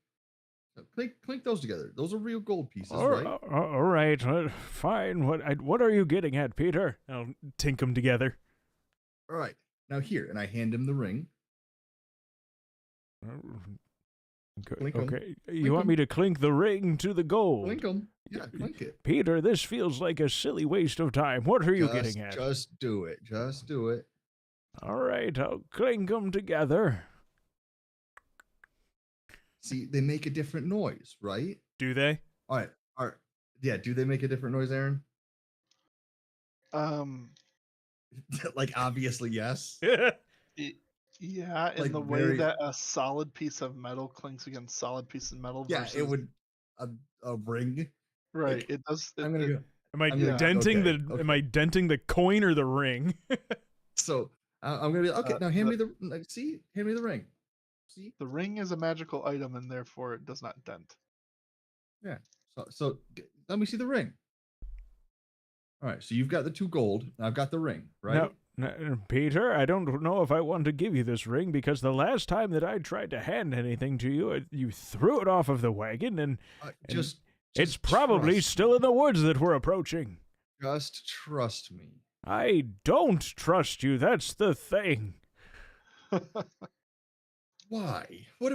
clink those together. Those are real gold pieces, right? All right, fine. What are you getting at, Peter? I'll tink them together. All right, now here, and I hand him the ring. Okay. You want me to clink the ring to the gold? Clink them. Yeah, clink it. Peter, this feels like a silly waste of time. What are you getting at? Just do it. Just do it. All right, I'll clink them together. See, they make a different noise, right? Do they? All right. Yeah, do they make a different noise, Aaron? Um, Like obviously yes. yeah, in Like the way very that a solid piece of metal clinks against solid piece of metal yeah. versus It would a ring. right. Like It does. I'm gonna go. Am I I'm gonna yeah. denting okay, the? okay. Am I denting the coin or the ring? So I'm gonna be okay. Now hand the, me the like, see. Hand me the ring. See. the ring is a magical item, and therefore it does not dent. Yeah. Let me see the ring. All right. So you've got the 2 gold. And I've got the ring. Right. No, Peter, I don't know if I want to give you this ring because the last time that I tried to hand anything to you, you threw it off of the wagon, and Just it's probably trust still in the woods that we're approaching. Just trust me. I don't trust you, that's the thing. Why? What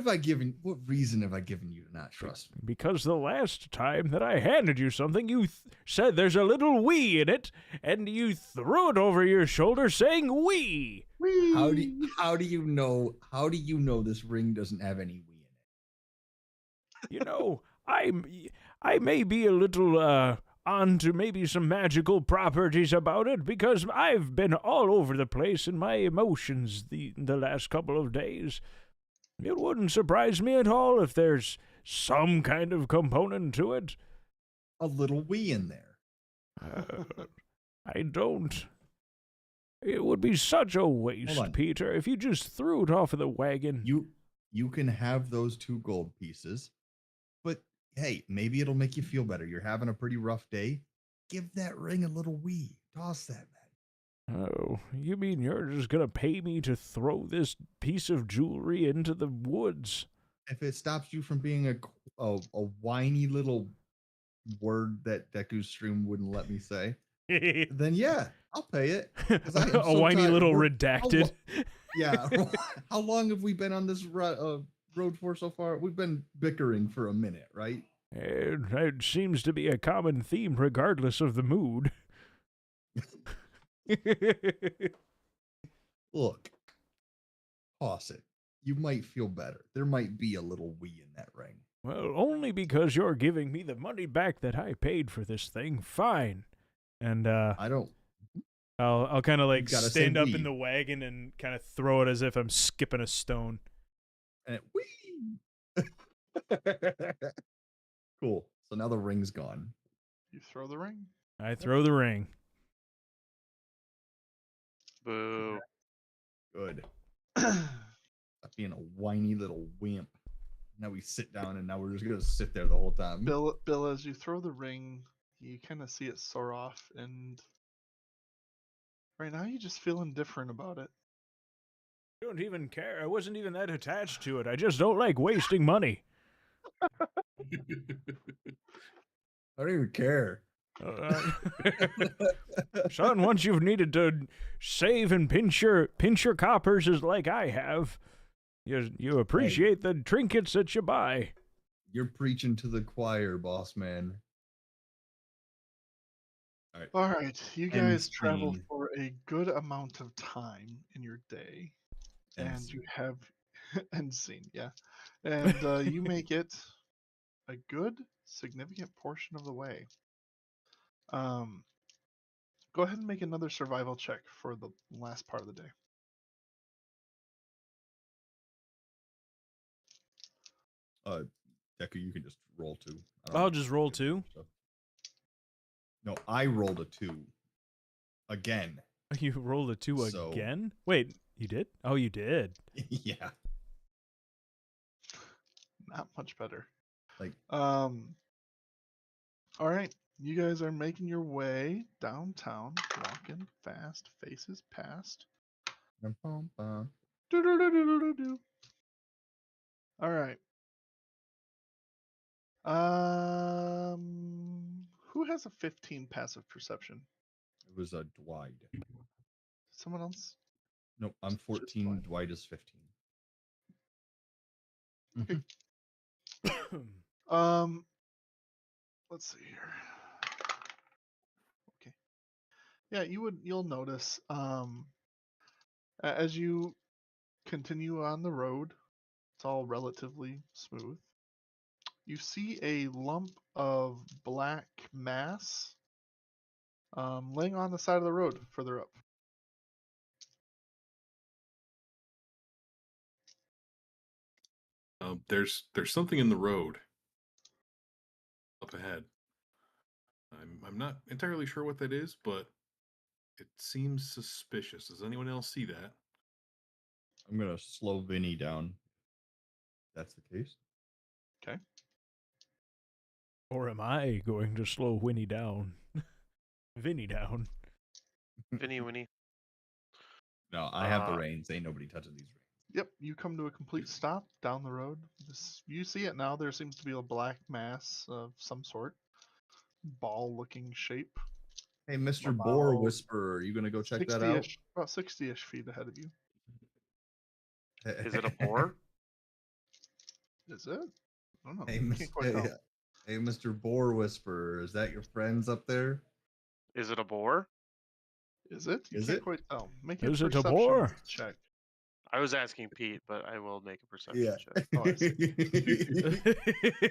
reason have I given you to not trust me? Because the last time that I handed you something, you said there's a little wee in it, and you threw it over your shoulder saying wee. How do you know this ring doesn't have any wee in it? You know, I may be a little on to maybe some magical properties about it because I've been all over the place in my emotions the last couple of days. It wouldn't surprise me at all if there's some kind of component to it. A little wee in there. I don't. It would be such a waste, Peter, if you just threw it off of the wagon. You can have those 2 gold pieces, but hey, maybe it'll make you feel better. You're having a pretty rough day. Give that ring a little wee. Toss that, man. Oh, you mean you're just gonna pay me to throw this piece of jewelry into the woods? If it stops you from being a whiny little word that Deku's stream wouldn't let me say, then yeah, I'll pay it. A whiny little redacted. Yeah. How long have we been on this road for so far? We've been bickering for a minute, right? It seems to be a common theme regardless of the mood. Look, toss it. You might feel better. There might be a little wee in that ring. Well, only because you're giving me the money back that I paid for this thing. Fine. And I don't. I'll kind of like gotta stand say up wee. in the wagon and kind of throw it as if I'm skipping a stone. And wee. Cool. So now the ring's gone. You throw the ring. I throw the ring. Boo. Good. Stop being a whiny little wimp. Now we sit down and now we're just gonna sit there the whole time. Bill, as you throw the ring, you kind of see it soar off, and right now you just feel indifferent about it. I don't even care. I wasn't even that attached to it. I just don't like wasting money. I don't even care. Son, once you've needed to save and pinch your coppers as like I have, you appreciate the trinkets that you buy. You're preaching to the choir, boss man. All right, you guys End travel scene. for a good amount of time in your day, End and scene. you have end scene, yeah, and you make it a good significant portion of the way. Go ahead and make another survival check for the last part of the day. Deku, you can just roll 2. I'll just roll 2. No, I rolled a 2. Again. You rolled a 2 So- again? Wait, you did? Oh, you did. Yeah. Not much better. Like, All right, you guys are making your way downtown, walking fast, faces past. Do-do-do-do-do-do. All right. Who has a 15 passive perception? it was a Dwight. Someone else? Nope, I'm Just 14. Dwight. Dwight is 15. Let's see here. Okay. Yeah, you'll notice as you continue on the road, it's all relatively smooth. You see a lump of black mass laying on the side of the road further up. There's something in the road up ahead. I'm not entirely sure what that is, but it seems suspicious. Does anyone else see that? I'm gonna slow Vinny down. That's the case. Okay. Or am I going to slow Winnie down? Vinny down. Vinny Winnie. No, I have the reins. Ain't nobody touching these reins. Yep, you come to a complete stop down the road. You see it now. There seems to be a black mass of some sort, ball-looking shape. Hey, Mr. Boar Whisperer, are you gonna go check that out? About 60-ish feet ahead of you. Is it a boar? Is it? I don't know. Hey, Can't quite tell. hey, Mr. Boar Whisperer, is that your friends up there? Is it a boar? Is it? You Is can't it? quite tell. Make Is a it a perception boar? check. I was asking Pete, but I will make a perception Yeah. check. Oh, I see.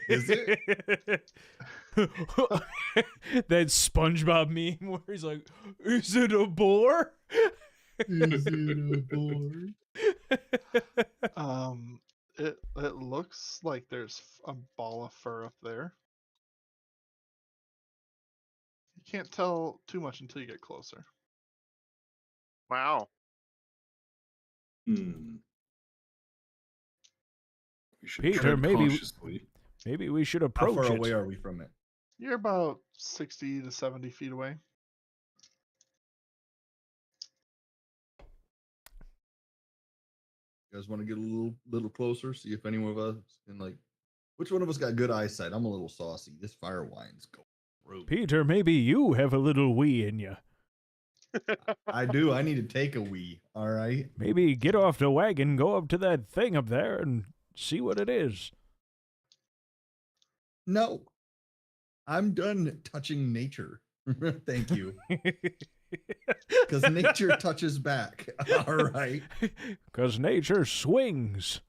Is it? That SpongeBob meme where he's like, "Is it a boar?" Is it a boar? It looks like there's a ball of fur up there. You can't tell too much until you get closer. Wow. We should Peter, tread maybe- cautiously. Maybe we should How approach far it. away are we from it? You're about 60 to 70 feet away. You guys want to get a little closer, see if any of us can which one of us got good eyesight? I'm a little saucy. This fire wine's go through. Peter, maybe you have a little wee in you. I do. I need to take a wee. All right. Maybe get off the wagon, go up to that thing up there, and see what it is. No, I'm done touching nature. Thank you. Because nature touches back. All right. Because nature swings.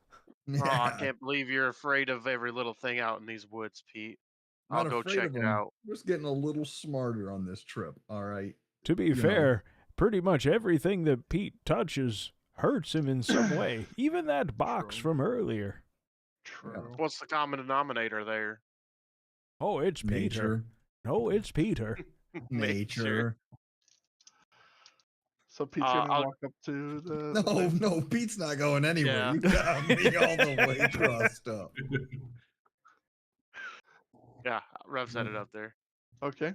Oh, I can't believe you're afraid of every little thing out in these woods, Pete. I'm I'll not go afraid check of it them. out. We're just getting a little smarter on this trip. All right. To be fair, pretty much everything that Pete touches hurts him in some way. Even that box True. from earlier. True. What's the common denominator there? Oh, it's Peter. Nature. No, it's Peter. Nature. So Pete's gonna walk up to the. No, Pete's not going anywhere. Yeah. You got me all the way crossed up. Yeah, Rev set it up there. Okay.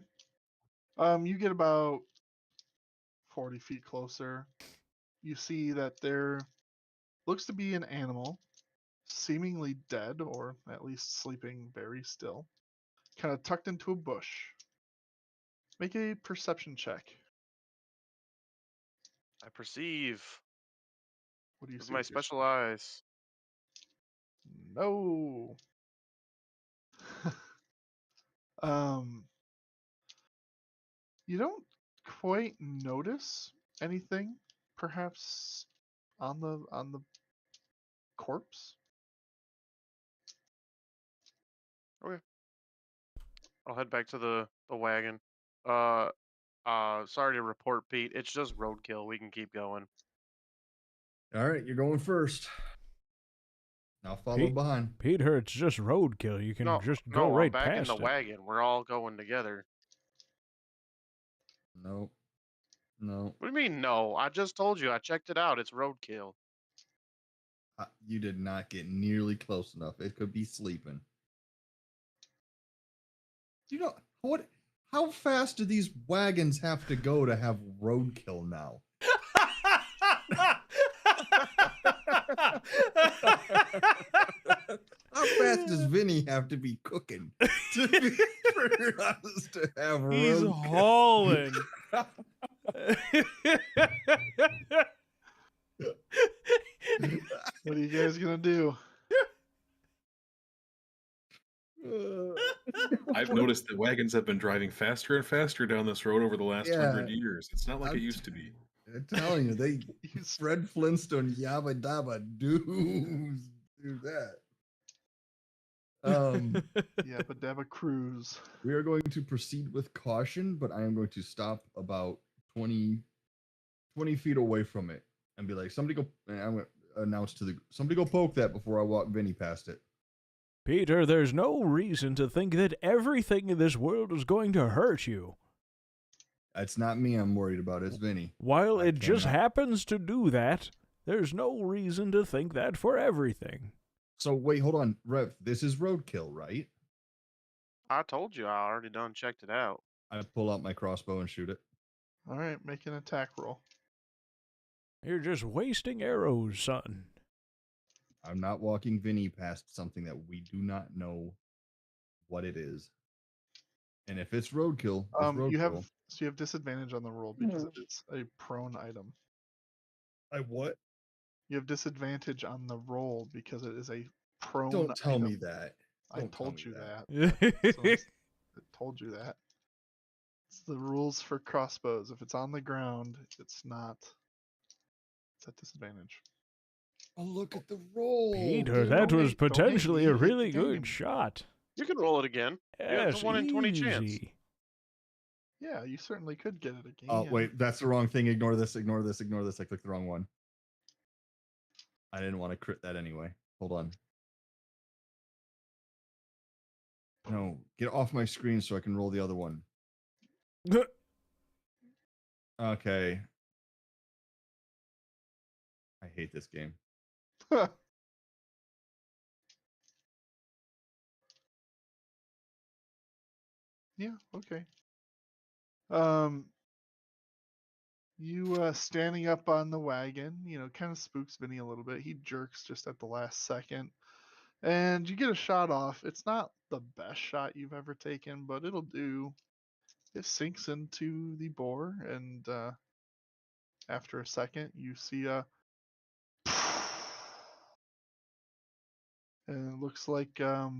You get about 40 feet closer. You see that there looks to be an animal, seemingly dead or at least sleeping very still, kind of tucked into a bush. Make a perception check. I perceive What do you with see? my with your- special eyes. No. You don't quite notice anything, perhaps on the corpse. I'll head back to the wagon. Sorry to report, Pete. It's just roadkill. We can keep going. All right, you're going first. I'll follow behind. Peter, it's just roadkill. You can just go no, right I'm back in past the it. wagon. We're all going together. No. What do you mean, no? I just told you. I checked it out. It's roadkill. You did not get nearly close enough. It could be sleeping. You know what? How fast do these wagons have to go to have roadkill now? How fast does Vinny have to be cooking to be for us to have roadkill? He's hauling. What are you guys gonna do? I've noticed that wagons have been driving faster and faster down this road over the last 100 Yeah. years. It's not like it used to be. I'm telling you, they Fred Flintstone yabba dabba do that. Yeah, but they have a cruise. We are going to proceed with caution, but I am going to stop about 20 feet away from it and be like, somebody go, and I'm going to announce to somebody go poke that before I walk Vinny past it. Peter, there's no reason to think that everything in this world is going to hurt you. It's not me I'm worried about, it's Vinny. While it just happens to do that, there's no reason to think that for everything. So wait, hold on. Rev, this is roadkill, right? I told you I already done checked it out. I pull out my crossbow and shoot it. All right, make an attack roll. You're just wasting arrows, son. I'm not walking Vinny past something that we do not know what it is. And if it's roadkill, it's roadkill. You have disadvantage on the roll because it's a prone item. I what? You have disadvantage on the roll because it is a prone Don't tell item. me that. I told you that. that. I told you that. It's the rules for crossbows. If it's on the ground, it's not. It's at disadvantage. Oh, look at the roll. Peter, dude. that was hate- don't hate potentially me, a hate the really good game. shot. You can roll it again. Yes, it's a 1 in 20 chance. easy. Yeah, you certainly could get it again. Oh, wait, that's the wrong thing. Ignore this, ignore this, ignore this. I clicked the wrong one. I didn't want to crit that anyway. Hold on. No, get off my screen so I can roll the other one. Okay. I hate this game. Yeah, okay. You standing up on the wagon, kind of spooks Vinny a little bit. He jerks just at the last second. And you get a shot off. It's not the best shot you've ever taken, but it'll do. It sinks into the boar, and after a second, you see a. And it looks like a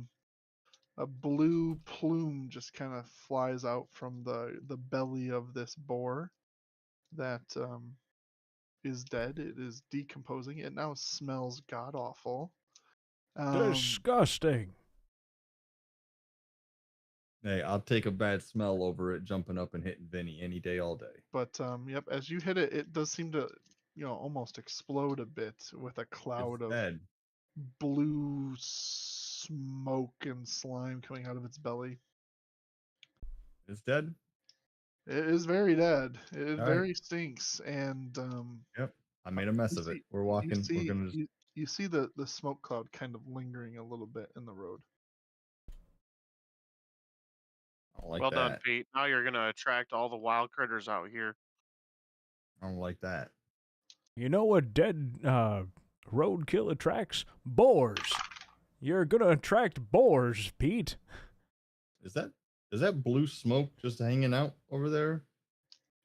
blue plume just kind of flies out from the belly of this boar that is dead. It is decomposing. It now smells god awful. Disgusting. Hey, I'll take a bad smell over it jumping up and hitting Vinny any day, all day. But yep, as you hit it, it does seem to almost explode a bit with a cloud of Dead. blue smoke and slime coming out of its belly. It's dead? It is very dead. It All very stinks, and Yep. I made a mess of it. We're walking. We're gonna just... you see the smoke cloud kind of lingering a little bit in the road. I don't like Well that. done, Pete. Now you're gonna attract all the wild critters out here. I don't like that. You know what dead roadkill attracts? Boars. You're gonna attract boars, Pete. Is that blue smoke just hanging out over there?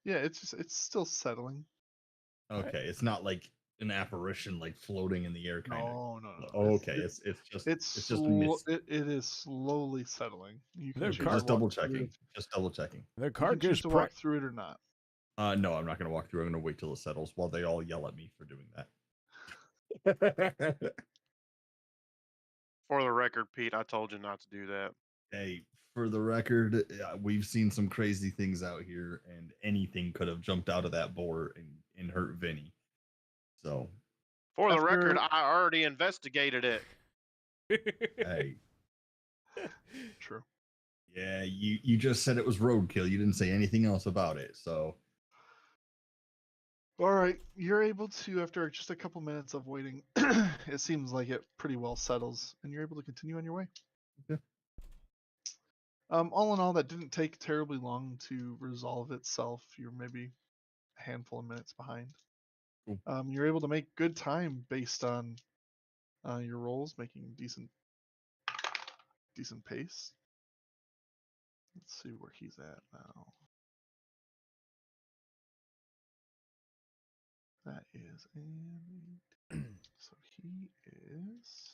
Yeah, it's still settling. Okay, it's not like an apparition like floating in the air kind of. No. Oh, okay, it's just mist. It is slowly settling. You can They're choose to Just walk double through checking. it. Just double checking. The You can choose carcass to walk through it or not. No, I'm not gonna walk through. I'm gonna wait till it settles while they all yell at me for doing that. For the record, Pete, I told you not to do that. Hey, for the record, we've seen some crazy things out here, and anything could have jumped out of that boar and hurt Vinny. So, For the record, I already investigated it. hey, True. yeah, you just said it was roadkill. You didn't say anything else about it. So, All right, you're able to, after just a couple minutes of waiting, it seems like it pretty well settles, and you're able to continue on your way. Okay. All in all, that didn't take terribly long to resolve itself. You're maybe a handful of minutes behind. Cool. You're able to make good time based on your rolls, making decent pace. Let's see where he's at now. That is so he is.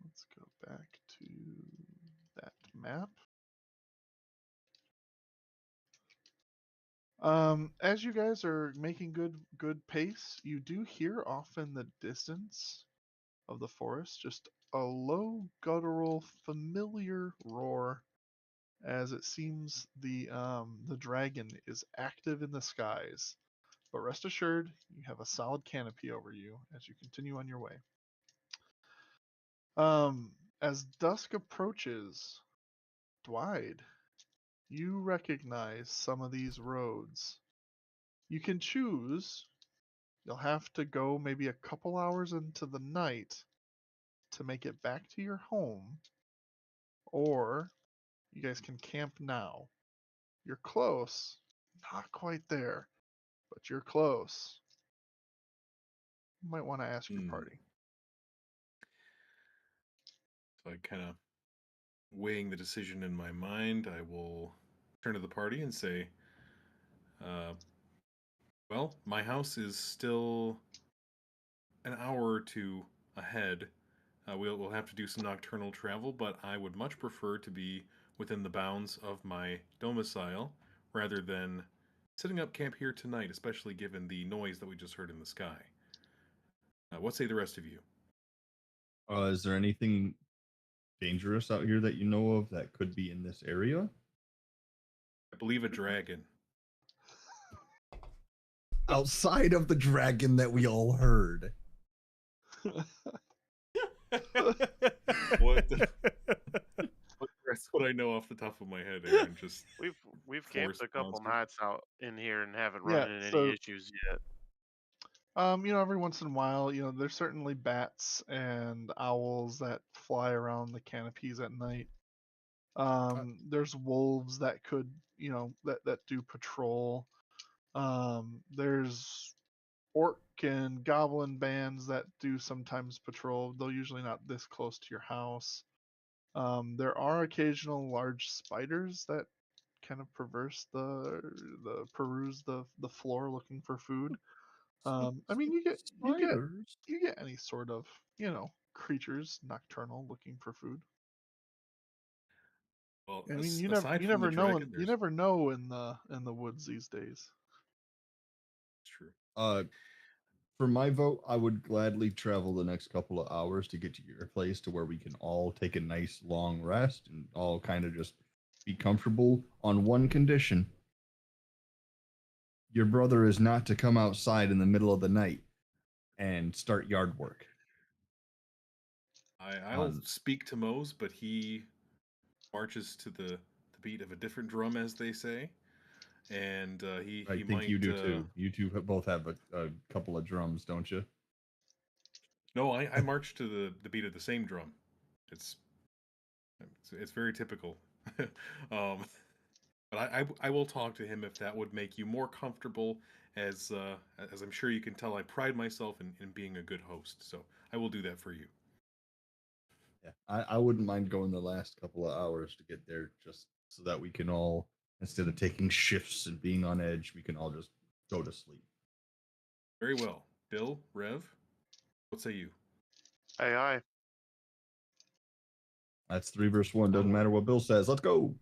Let's go back to that map. As you guys are making good pace, you do hear off in the distance of the forest, just a low, guttural, familiar roar as it seems the dragon is active in the skies. But rest assured, you have a solid canopy over you as you continue on your way. As dusk approaches, Dwight, you recognize some of these roads. You can choose. You'll have to go maybe a couple hours into the night to make it back to your home, or you guys can camp now. You're close, not quite there, but you're close. You might want to ask your party. So I kind of weighing the decision in my mind, I will turn to the party and say, well, my house is still an hour or two ahead. We'll have to do some nocturnal travel, but I would much prefer to be within the bounds of my domicile rather than setting up camp here tonight, especially given the noise that we just heard in the sky. What say the rest of you? Is there anything dangerous out here that you know of that could be in this area? I believe a dragon. Outside of the dragon that we all heard. What? That's what I know off the top of my head, Aaron. Just we've camped a couple monster. nights out in here and haven't run into any issues yet. Every once in a while, there's certainly bats and owls that fly around the canopies at night. There's wolves that could, that do patrol. There's orc and goblin bands that do sometimes patrol, though usually not this close to your house. There are occasional large spiders that kind of peruse the floor looking for food. I mean, you get any sort of creatures nocturnal looking for food. Well, I mean, you aside from never the know dragon, you never know in the woods these days. It's true. For my vote, I would gladly travel the next couple of hours to get to your place to where we can all take a nice long rest and all kind of just be comfortable on one condition. Your brother is not to come outside in the middle of the night and start yard work. I'll speak to Mose, but he marches to the beat of a different drum, as they say, and he I he think might. you do too. You two both have a couple of drums, don't you? No, I march to the beat of the same drum. It's very typical. But I will talk to him if that would make you more comfortable. As I'm sure you can tell, I pride myself in being a good host, so I will do that for you. Yeah, I wouldn't mind going the last couple of hours to get there just so that we can all, instead of taking shifts and being on edge, we can all just go to sleep. Very well. Bill, Rev, what say you? Aye. That's 3 versus 1. Doesn't matter what Bill says. Let's go.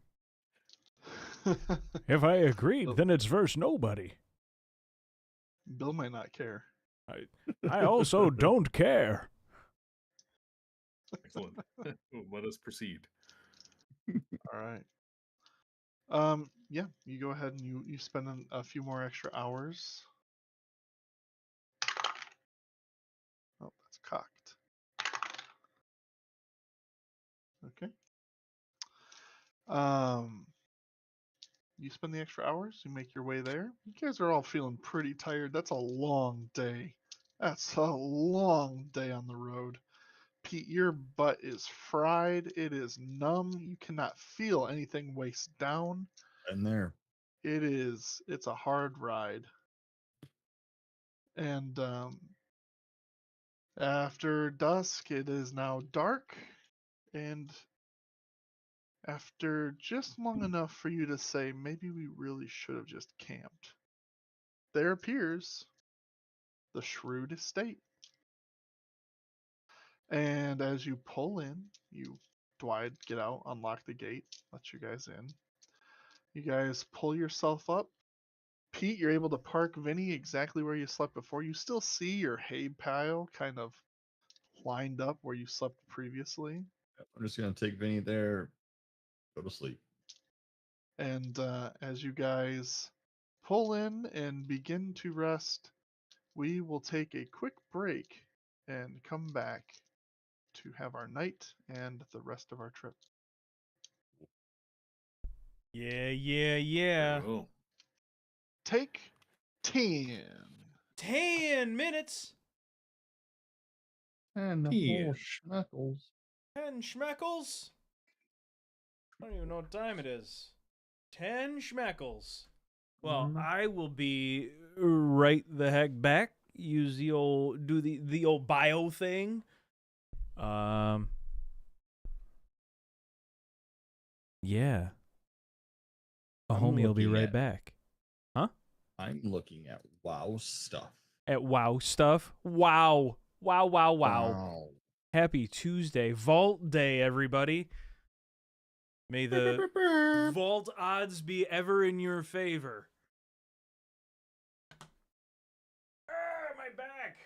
If I agreed, then it's verse nobody. Bill might not care. I also don't care. Excellent. Let us proceed. All right. Yeah, you go ahead and you spend a few more extra hours. Oh, that's cocked. Okay. You spend the extra hours, you make your way there. You guys are all feeling pretty tired. That's a long day. That's a long day on the road. Pete, your butt is fried. It is numb. You cannot feel anything waist down. And there. It's a hard ride. And after dusk, it is now dark. And after just long enough for you to say, maybe we really should have just camped, there appears the Shrewd Estate. And as you pull in, Dwight, get out, unlock the gate, let you guys in. You guys pull yourself up. Pete, you're able to park Vinny exactly where you slept before. You still see your hay pile kind of lined up where you slept previously. I'm just gonna take Vinny there, go to sleep. And as you guys pull in and begin to rest, we will take a quick break and come back to have our night and the rest of our trip. Yeah. Oh, Take 10. 10 minutes. And the Yeah. whole schmeckles. 10 schmeckles. I don't even know what time it is. 10 schmeckles. Well, I will be right the heck back. Use the old, do the old bio thing. Yeah. A I'm homie will be looking right at- back. I'm looking at WoW stuff. At WoW stuff. Wow. Wow. Happy Tuesday. Vault Day, everybody. May the vault odds be ever in your favor. My back.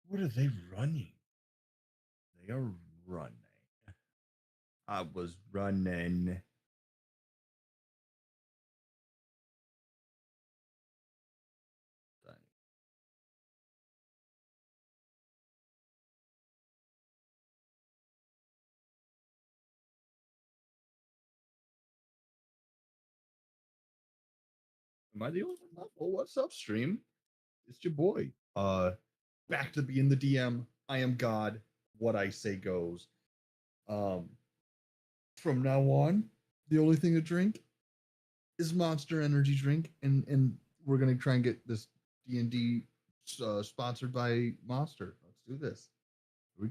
What are they running? They are running. I was running. Am I the only one? Oh, what's up, stream? It's your boy. Back to being the DM. I am God. What I say goes. From now on, the only thing to drink is Monster Energy drink, and we're gonna try and get this D&D sponsored by Monster. Let's do this.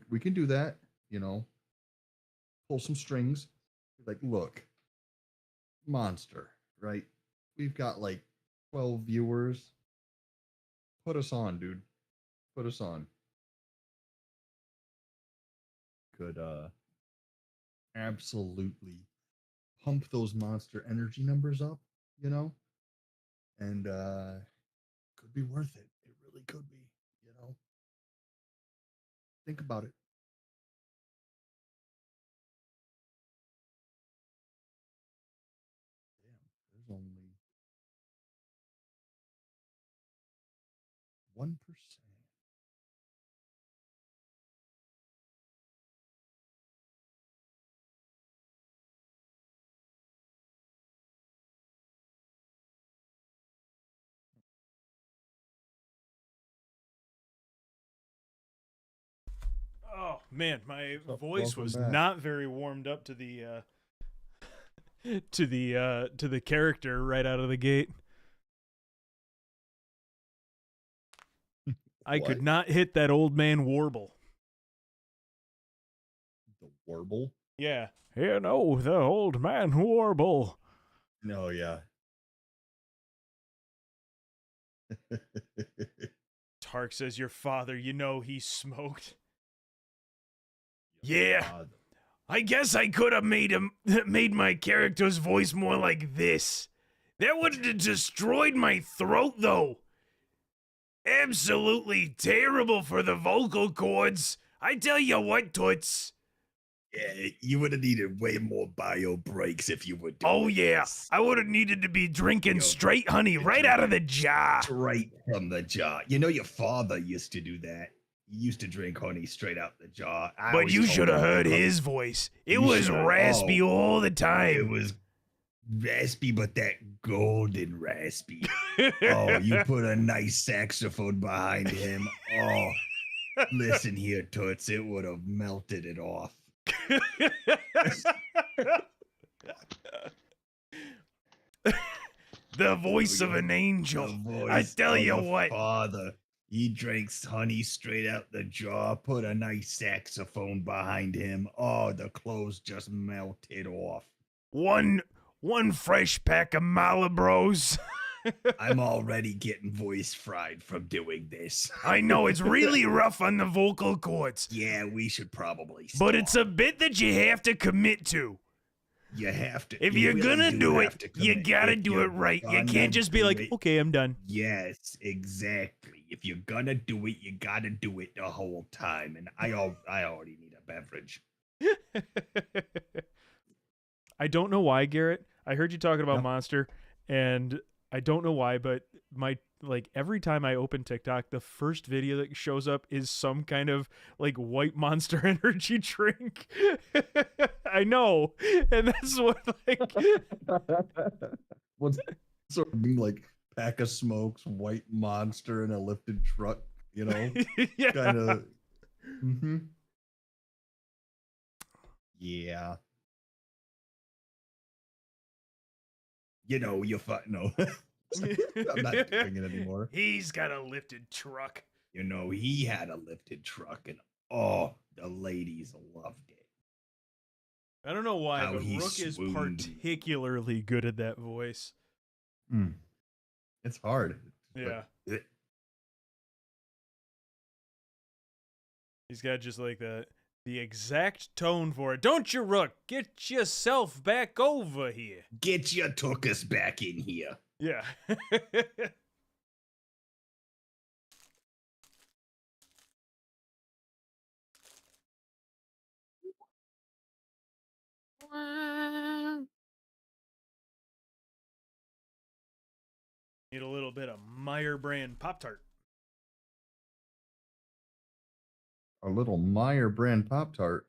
We can do that. You know, pull some strings. Like, look, Monster, right? We've got like 12 viewers. Put us on, dude. Put us on. Could absolutely pump those Monster Energy numbers up, you know? And could be worth it. It really could be, you know? Think about it. Damn, there's only 1%. Oh man, my So, voice welcome was back. not very warmed up to the to the character right out of the gate. I could What? not hit that old man warble. The warble? Yeah. You know, the old man warble. No, yeah. Tark says your father, you know he smoked. Yeah. I guess I could have made my character's voice more like this. That would have destroyed my throat, though. Absolutely terrible for the vocal cords. I tell you what, Toots. Yeah, you would have needed way more bio breaks if you would do Oh, yeah. I would have needed to be drinking straight honey right out of the jar. Straight from the jar. You know, your father used to do that. He used to drink honey straight out the jar. But you should have heard his voice. It You was shoulda- raspy all the It time. was raspy, but that golden raspy. Oh, you put a nice saxophone behind him. Oh, listen here, Toots. It would have melted it off. The voice of an angel. The I voice tell of you the what. Father, he drinks honey straight out the jar, put a nice saxophone behind him. Oh, the clothes just melted off. One fresh pack of Malibros. I'm already getting voice fried from doing this. I know it's really rough on the vocal cords, Yeah, we should probably but it's stop. a bit that you have to commit to. You have to. If you you're really gonna do have it, to you commit. gotta If do you're it right. You gonna can't just be do like, it- okay, I'm done. Yes, exactly. If you're gonna do it, you gotta do it the whole time. And I already need a beverage. I don't know why, Garrett. I heard you talking about Yep. Monster, and I don't know why, but every time I open TikTok, the first video that shows up is some kind of like white Monster energy drink. I know, and that's what like What's sort of like pack of smokes, white monster, and a lifted truck, yeah. kind of. Mm-hmm. Yeah. You no. I'm not doing it anymore. He's got a lifted truck. He had a lifted truck, and oh, the ladies loved it. I don't know why, How but he Rook is swooned. particularly good at that voice. It's hard. Yeah. But, He's got just like the exact tone for it. Don't you, Rook? Get yourself back over here. get your tuchus back in here. Yeah. Need a little bit of Meyer brand Pop-Tart. A little Meyer brand Pop Tart.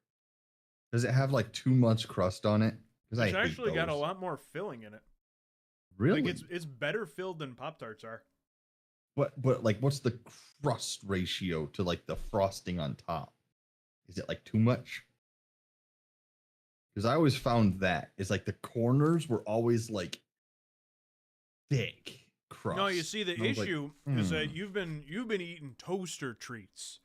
Does it have like too much crust on it? Because I It's hate actually got a those. lot more filling in it. Really? Like it's better filled than Pop-Tarts are. But like, what's the crust ratio to like the frosting on top? Is it like too much? Because I always found that is like the corners were always like thick crust. No, you see the And I was like, issue is that you've been eating toaster treats.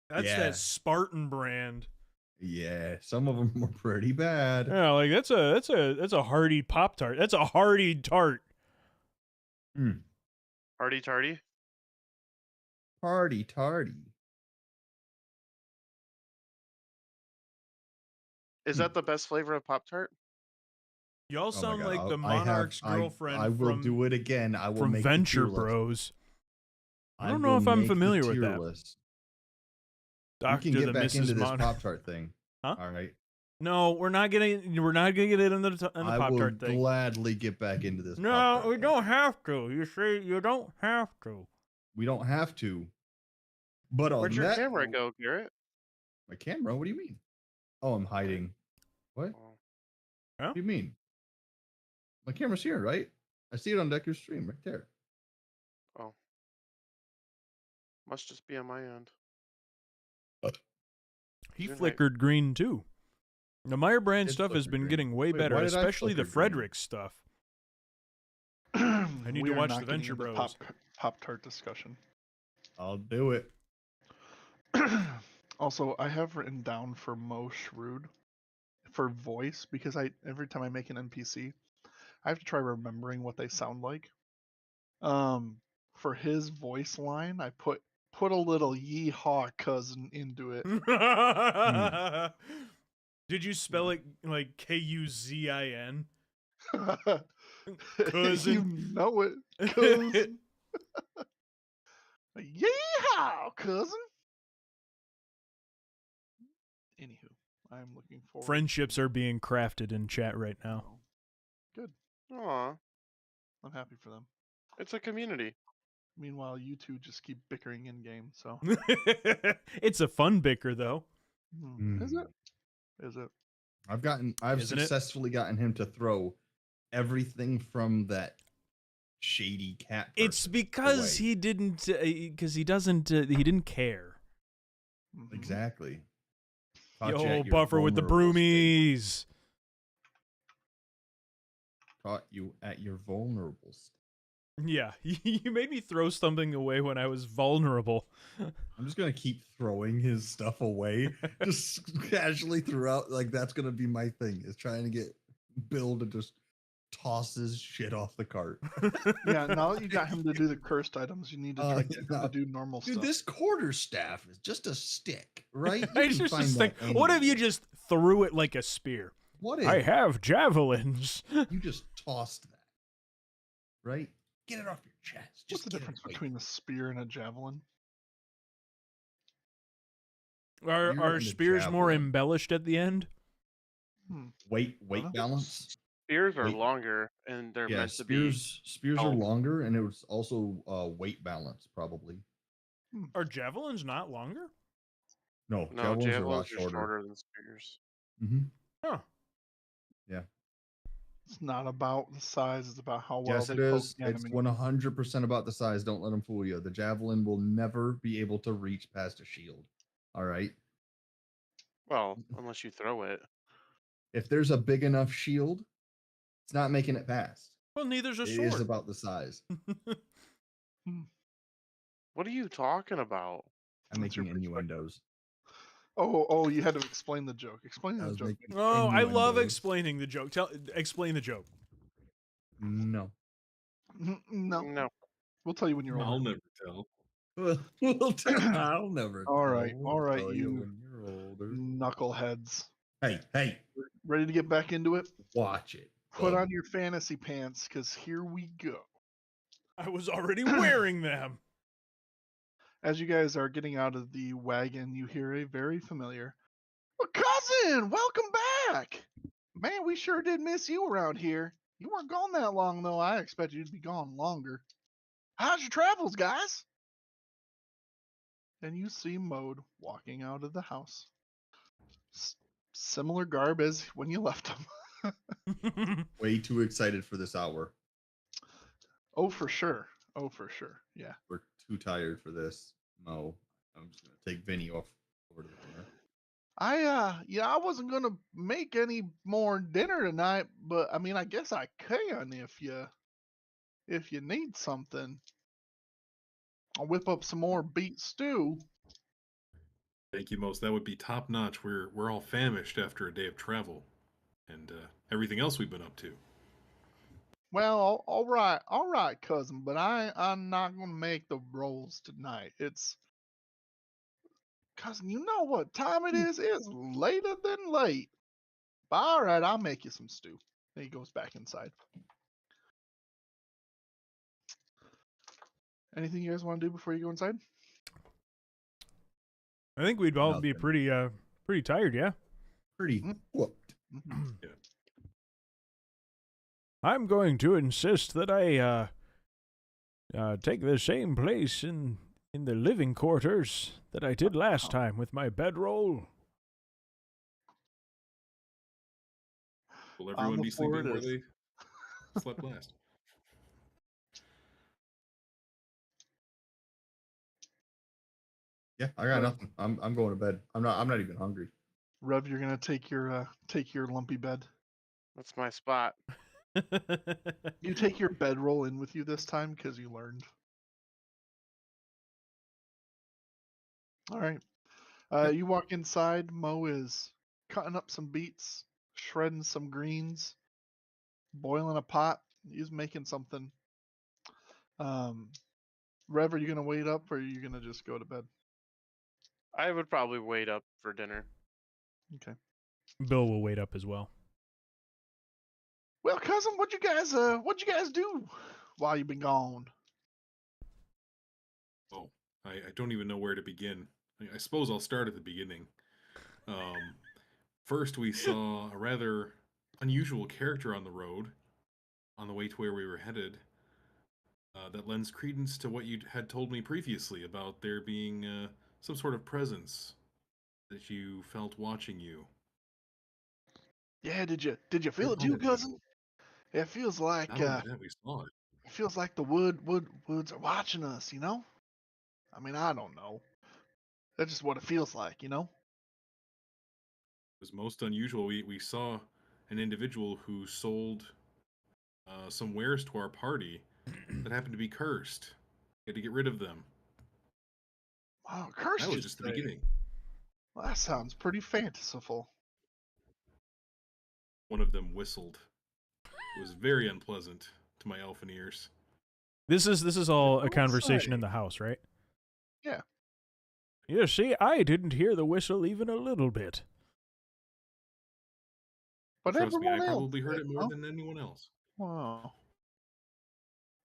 That's Yeah. that Spartan brand. yeah, some of them were pretty bad. Yeah, like that's a hearty Pop-Tart. That's a hearty tart. Hardy tardy. Party tardy. Is that the best flavor of Pop Tart? Y'all Oh my sound God, like the I have- Monarch's girlfriend I will from do it again. I will from make the Venture tier list. Bros. I don't will know if I'm make the familiar with tier that. list. Doctor We can the get back Mrs. into this Monarch. Pop Tart thing. Huh? All right. No, we're not gonna get it in the I will Pop-Tart thing. gladly get back into this. No, Pop-Tart we thing. don't have to. You see, you don't have to. We don't have to. But on Where'd your that camera note- go, Garrett? My camera? What do you mean? Oh, I'm hiding. What? Oh. Huh? What do you mean? My camera's here, right? I see it on Decker's stream right there. Oh. Must just be on my end. He You're right. flickered green too. The Meyer brand did stuff has flicker been green. getting way Wait, better, why did I especially the flicker green? Frederick stuff. I need to watch the Venture Bros. Pop Tart discussion. I'll do it. Also, I have written down for Mo Shrewd for voice because every time I make an NPC, I have to try remembering what they sound like. For his voice line, I put a little yeehaw cousin into it. Did you spell it like Kuzin? You Cousin. know it, cousin. Yeehaw, cousin. Anywho, I'm looking forward. Friendships are being crafted in chat right now. Oh, good. Aw, I'm happy for them. it's a community. Meanwhile, you two just keep bickering in game. So It's a fun bicker though. Is it? Is it? I've Isn't it? successfully gotten him to throw everything from that shady cat. It's person because away. he didn't he didn't care. Mhm. Exactly. Caught you Yo, at your Buffer with the vulnerable state. broomies. Caught you at your vulnerable state. Yeah, you made me throw something away when I was vulnerable. I'm just gonna keep throwing his stuff away, just casually throughout. Like that's gonna be my thing. Is trying to get Bill to just tosses shit off the cart. Yeah, now that you got him to do the cursed items, you need to try to get him to do normal Dude, stuff. this quarterstaff is just a stick, right? You It's can just a find stick. that What if you anywhere. just threw it like a spear? What I if have javelins. you just tossed that? Right? Get it off your chest. What's Just the get it difference away. between a spear and a javelin? Are Spear are and a spears more javelin. embellished at the end? Weight Well, balance. Spears are Wait. longer, and they're Yeah, meant to be. spears are held. longer, and it was also weight balance probably. Are javelins not longer? No, No, javelins are a lot javelins are shorter. shorter than spears. Mm-hmm. Huh. Yeah. It's not about the size; it's about how well Yes, they it poke is. the It's enemy. 100% about the size. Don't let them fool you. The javelin will never be able to reach past a shield. All right. Well, unless you throw it. If there's a big enough shield, it's not making it past. Well, neither's a It sword. is about the size. What are you talking about? I'm That's your making innuendos. Oh, you had to explain the joke. Explain I the was joke. making Oh, I love innuendos. explaining the joke. Explain the joke. No. No, No. we'll tell you when you're I'll older. never tell. I'll never All tell. right, We'll all right, tell you when you're older. knuckleheads. Hey, Ready to get back into it? watch it. Put bub. on your fantasy pants, because here we go. I was already wearing them. As you guys are getting out of the wagon, you hear a very familiar, "Well, cousin, welcome back. Man, we sure did miss you around here. You weren't gone that long, though. I expected you to be gone longer. How's your travels, guys?" And you see Mode walking out of the house. Similar garb as when you left him. Way too excited for this hour. Oh, for sure. Oh, for sure. Yeah. We're too tired for this. No, I'm just gonna take Vinny off over to the dinner. I wasn't gonna make any more dinner tonight, but I mean, I guess I can if you need something. I'll whip up some more beet stew. Thank you, most. That would be top notch. We're all famished after a day of travel, and everything else we've been up to. Well, all right, cousin, but I'm not gonna make the rolls tonight. It's cousin, you know what time it is? It's later than late. But all right, I'll make you some stew. Then he goes back inside. Anything you guys want to do before you go inside? I think we'd all be Nothing. pretty tired, yeah. Pretty whooped. Mhm. I'm going to insist that I take the same place in the living quarters that I did last time with my bedroll. Will On everyone the be floor sleeping it where is. they slept last? Yeah, I got nothing. I'm going to bed. I'm not even hungry. Rev, you're gonna take your lumpy bed. That's my spot. You take your bedroll in with you this time because you learned. All right. You walk inside. Mo is cutting up some beets, shredding some greens, boiling a pot. He's making something. Rev, are you gonna wait up or are you gonna just go to bed? I would probably wait up for dinner. Okay. Bill will wait up as well. Well, cousin, what'd you guys do while you've been gone? Oh, I don't even know where to begin. I suppose I'll start at the beginning. First, we saw a rather unusual character on the road on the way to where we were headed. That lends credence to what you had told me previously about there being some sort of presence that you felt watching you. Yeah, did you feel it Not too, only cousin? It feels like that, we saw it. it feels like the woods are watching us, you know? I mean, I don't know. That's just what it feels like, you know? It was most unusual. We saw an individual who sold some wares to our party that happened to be cursed. We had to get rid of them. Wow, cursed That you was just the say. beginning. Well, that sounds pretty fanciful. One of them whistled. It was very unpleasant to my elfin ears. This is all a don't conversation in say. the house, right? Yeah. You see, I didn't hear the whistle even a little bit. But Trust me, I everyone else probably heard did, it more huh? than anyone else. Wow.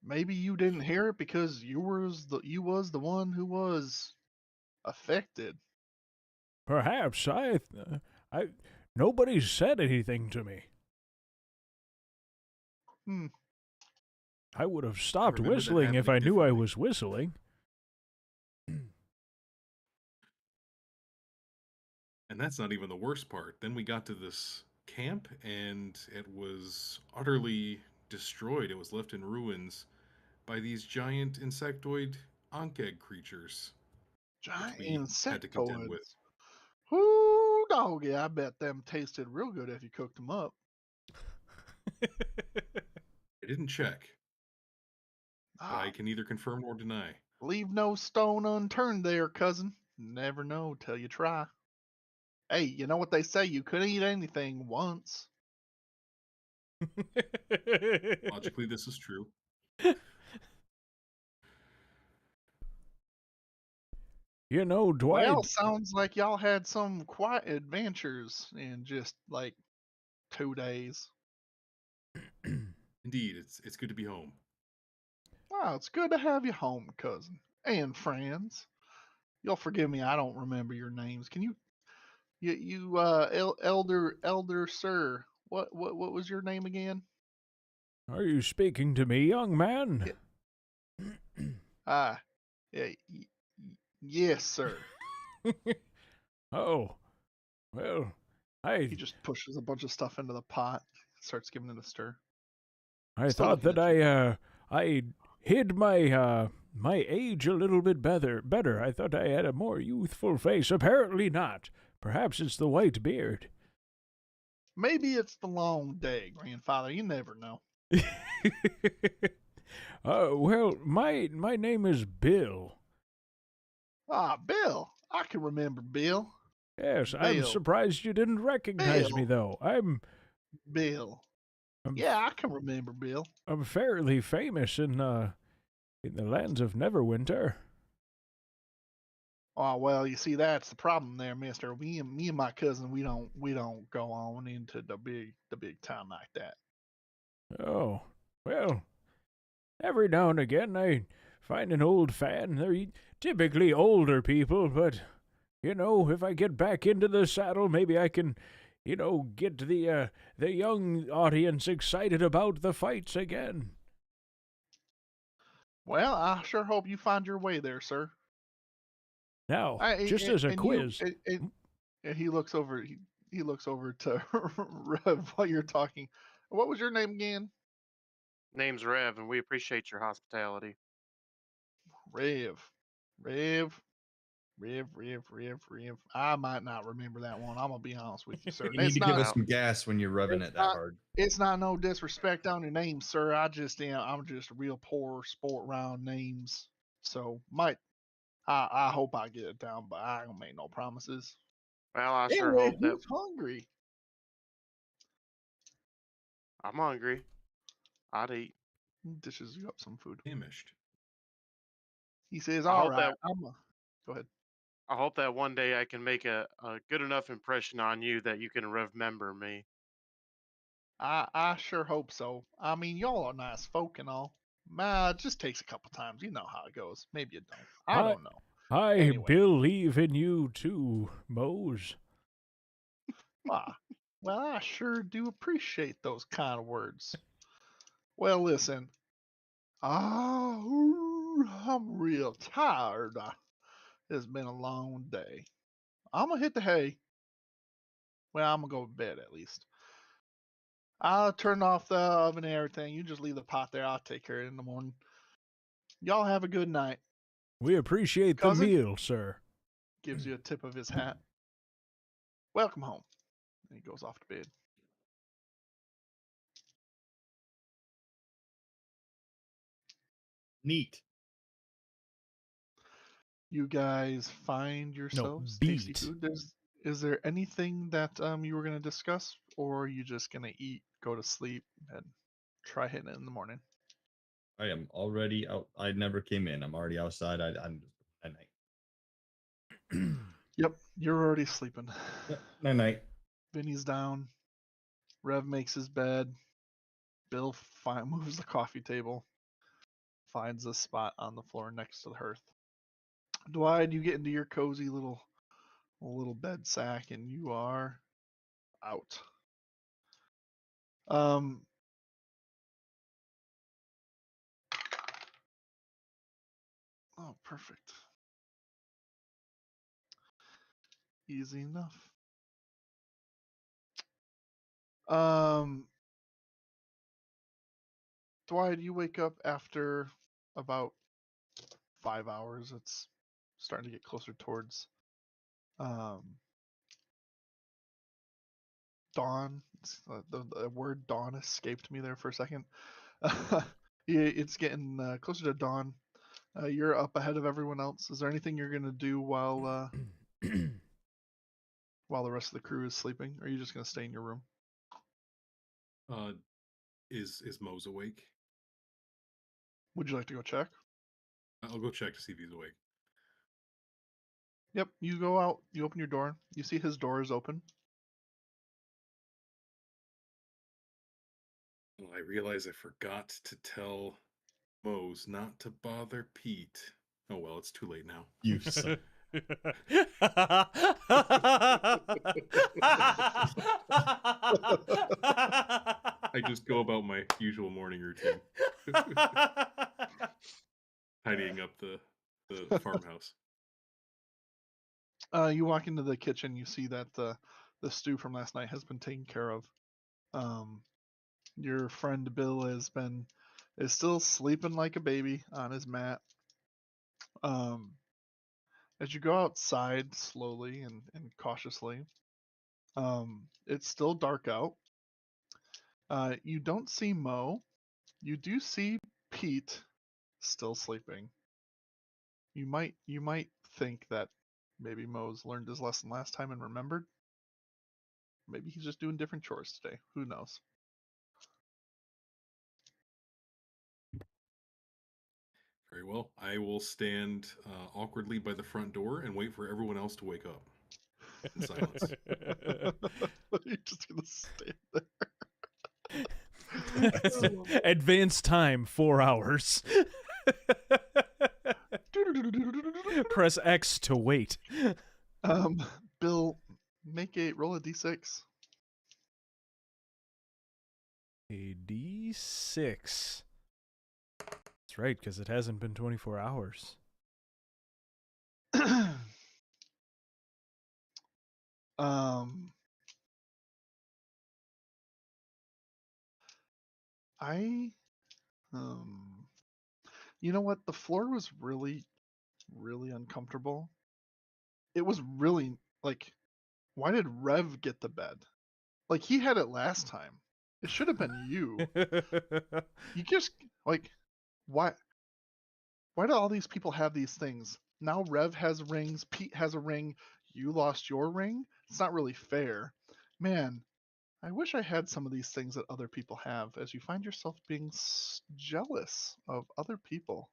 Maybe you didn't hear it because you was the one who was affected. Perhaps I, nobody said anything to me. Hmm. I would have stopped remember that whistling if I happening knew I differently. was whistling. And that's not even the worst part. Then we got to this camp, and it was utterly destroyed. It was left in ruins by these giant insectoid ankh creatures, which Giant we had to contend with. insectoids. Whoo, doggy! I bet them tasted real good if you cooked them up. I didn't check, but Ah, I can neither confirm nor deny. leave no stone unturned there, cousin. Never know till you try. Hey, you know what they say? You could eat anything once. Logically, this is true. You know, Dwight. Well, sounds like y'all had some quiet adventures in just like 2 days. Indeed, it's good to be home. Wow, it's good to have you home, cousin, and friends. You'll forgive me, I don't remember your names. Can elder sir? What was your name again? Are you speaking to me, young man? Ah, yeah, yes, sir. Oh, well, He just pushes a bunch of stuff into the pot, starts giving it a stir. I Still thought looking that at I hid my my age a little bit better. I thought I had a more youthful face. Apparently not. Perhaps it's the white beard. Maybe it's the long day, grandfather. You never know. Well, my name is Bill. Ah, Bill. I can remember Bill. Yes, I'm Bill. surprised you didn't recognize me Bill. though. I'm Bill. I'm, Yeah, I can remember Bill. I'm fairly famous in the lands of Neverwinter. Oh well, you see that's the problem there, Mister. Me and my cousin, we don't go on into the big time like that. Oh, well, every now and again I find an old fan. They're typically older people, but you know, if I get back into the saddle, maybe I can, you know, get the young audience excited about the fights again. Well, I sure hope you find your way there, sir. Now, I, just as a and quiz, and he looks over. He looks over to Rev while you're talking. What was your name again? Name's Rev, and we appreciate your hospitality. Rev. Rev. Rev. I might not remember that one. I'm gonna be honest with you, sir. You need It's to give not. us some gas when you're revving it that not- hard. It's not no disrespect on your name, sir. I'm just a real poor sport around names. So I hope I get it down, but I don't make no promises. Well, I sure Anyway, hope that who's hungry? I'm hungry. I'd eat. He dishes you up some food. Famished. He says, I "All hope right, that go ahead." I hope that one day I can make a good enough impression on you that you can remember me. I sure hope so. I mean, y'all are nice folk and all. It just takes a couple times. You know how it goes. Maybe you don't. I don't know. I Anyway. believe in you too, Mose. Ah, well, I sure do appreciate those kind of words. Well, listen. I'm real tired. It's been a long day. I'm gonna hit the hay. Well, I'm gonna go to bed at least. I'll turn off the oven and everything. You just leave the pot there. I'll take care of it in the morning. Y'all have a good night. We appreciate the Cousin? meal, sir. Gives you a tip of his hat. Welcome home. And he goes off to bed. Neat. You guys find yourselves tasty beat. food. Is there anything that you were gonna discuss, or are you just gonna eat, go to sleep, and Try hitting it in the morning. I am already out. I never came in. I'm already outside. I'm just night night. Yep, you're already sleeping. Night night. Vinny's down. Rev makes his bed. Bill moves the coffee table. Finds a spot on the floor next to the hearth. Dwight, you get into your cozy little bed sack, and you are out. Oh, perfect. Easy enough. Dwight, you wake up after about 5 hours. It's starting to get closer towards dawn. The word dawn escaped me there for a second. It's getting closer to dawn. You're up ahead of everyone else. Is there anything you're gonna do while while the rest of the crew is sleeping, or are you just gonna stay in your room? Is Mose awake? Would you like to go check? I'll go check to see if he's awake. Yep, you go out, you open your door, you see his door is open. Well, I realize I forgot to tell Mose not to bother Pete. Oh well, it's too late now. You son. I just go about my usual morning routine. Tidying up the farmhouse. You walk into the kitchen, you see that the stew from last night has been taken care of. Your friend Bill is still sleeping like a baby on his mat. As you go outside slowly and cautiously, it's still dark out. You don't see Mo. You do see Pete still sleeping. You might think that maybe Mo's learned his lesson last time and remembered. Maybe he's just doing different chores today. Who knows? Very well. I will stand awkwardly by the front door and wait for everyone else to wake up in silence. You're just gonna stand there. Advance time 4 hours. Press X to wait. Bill, roll a d6. A d6. That's right, because it hasn't been 24 hours. You know what? The floor was really, really uncomfortable. It was really like, why did Rev get the bed? Like, he had it last time. It should have been you. You just like, why do all these people have these things? Now Rev has rings, Pete has a ring, you lost your ring? It's not really fair. Man, I wish I had some of these things that other people have, as you find yourself being jealous of other people.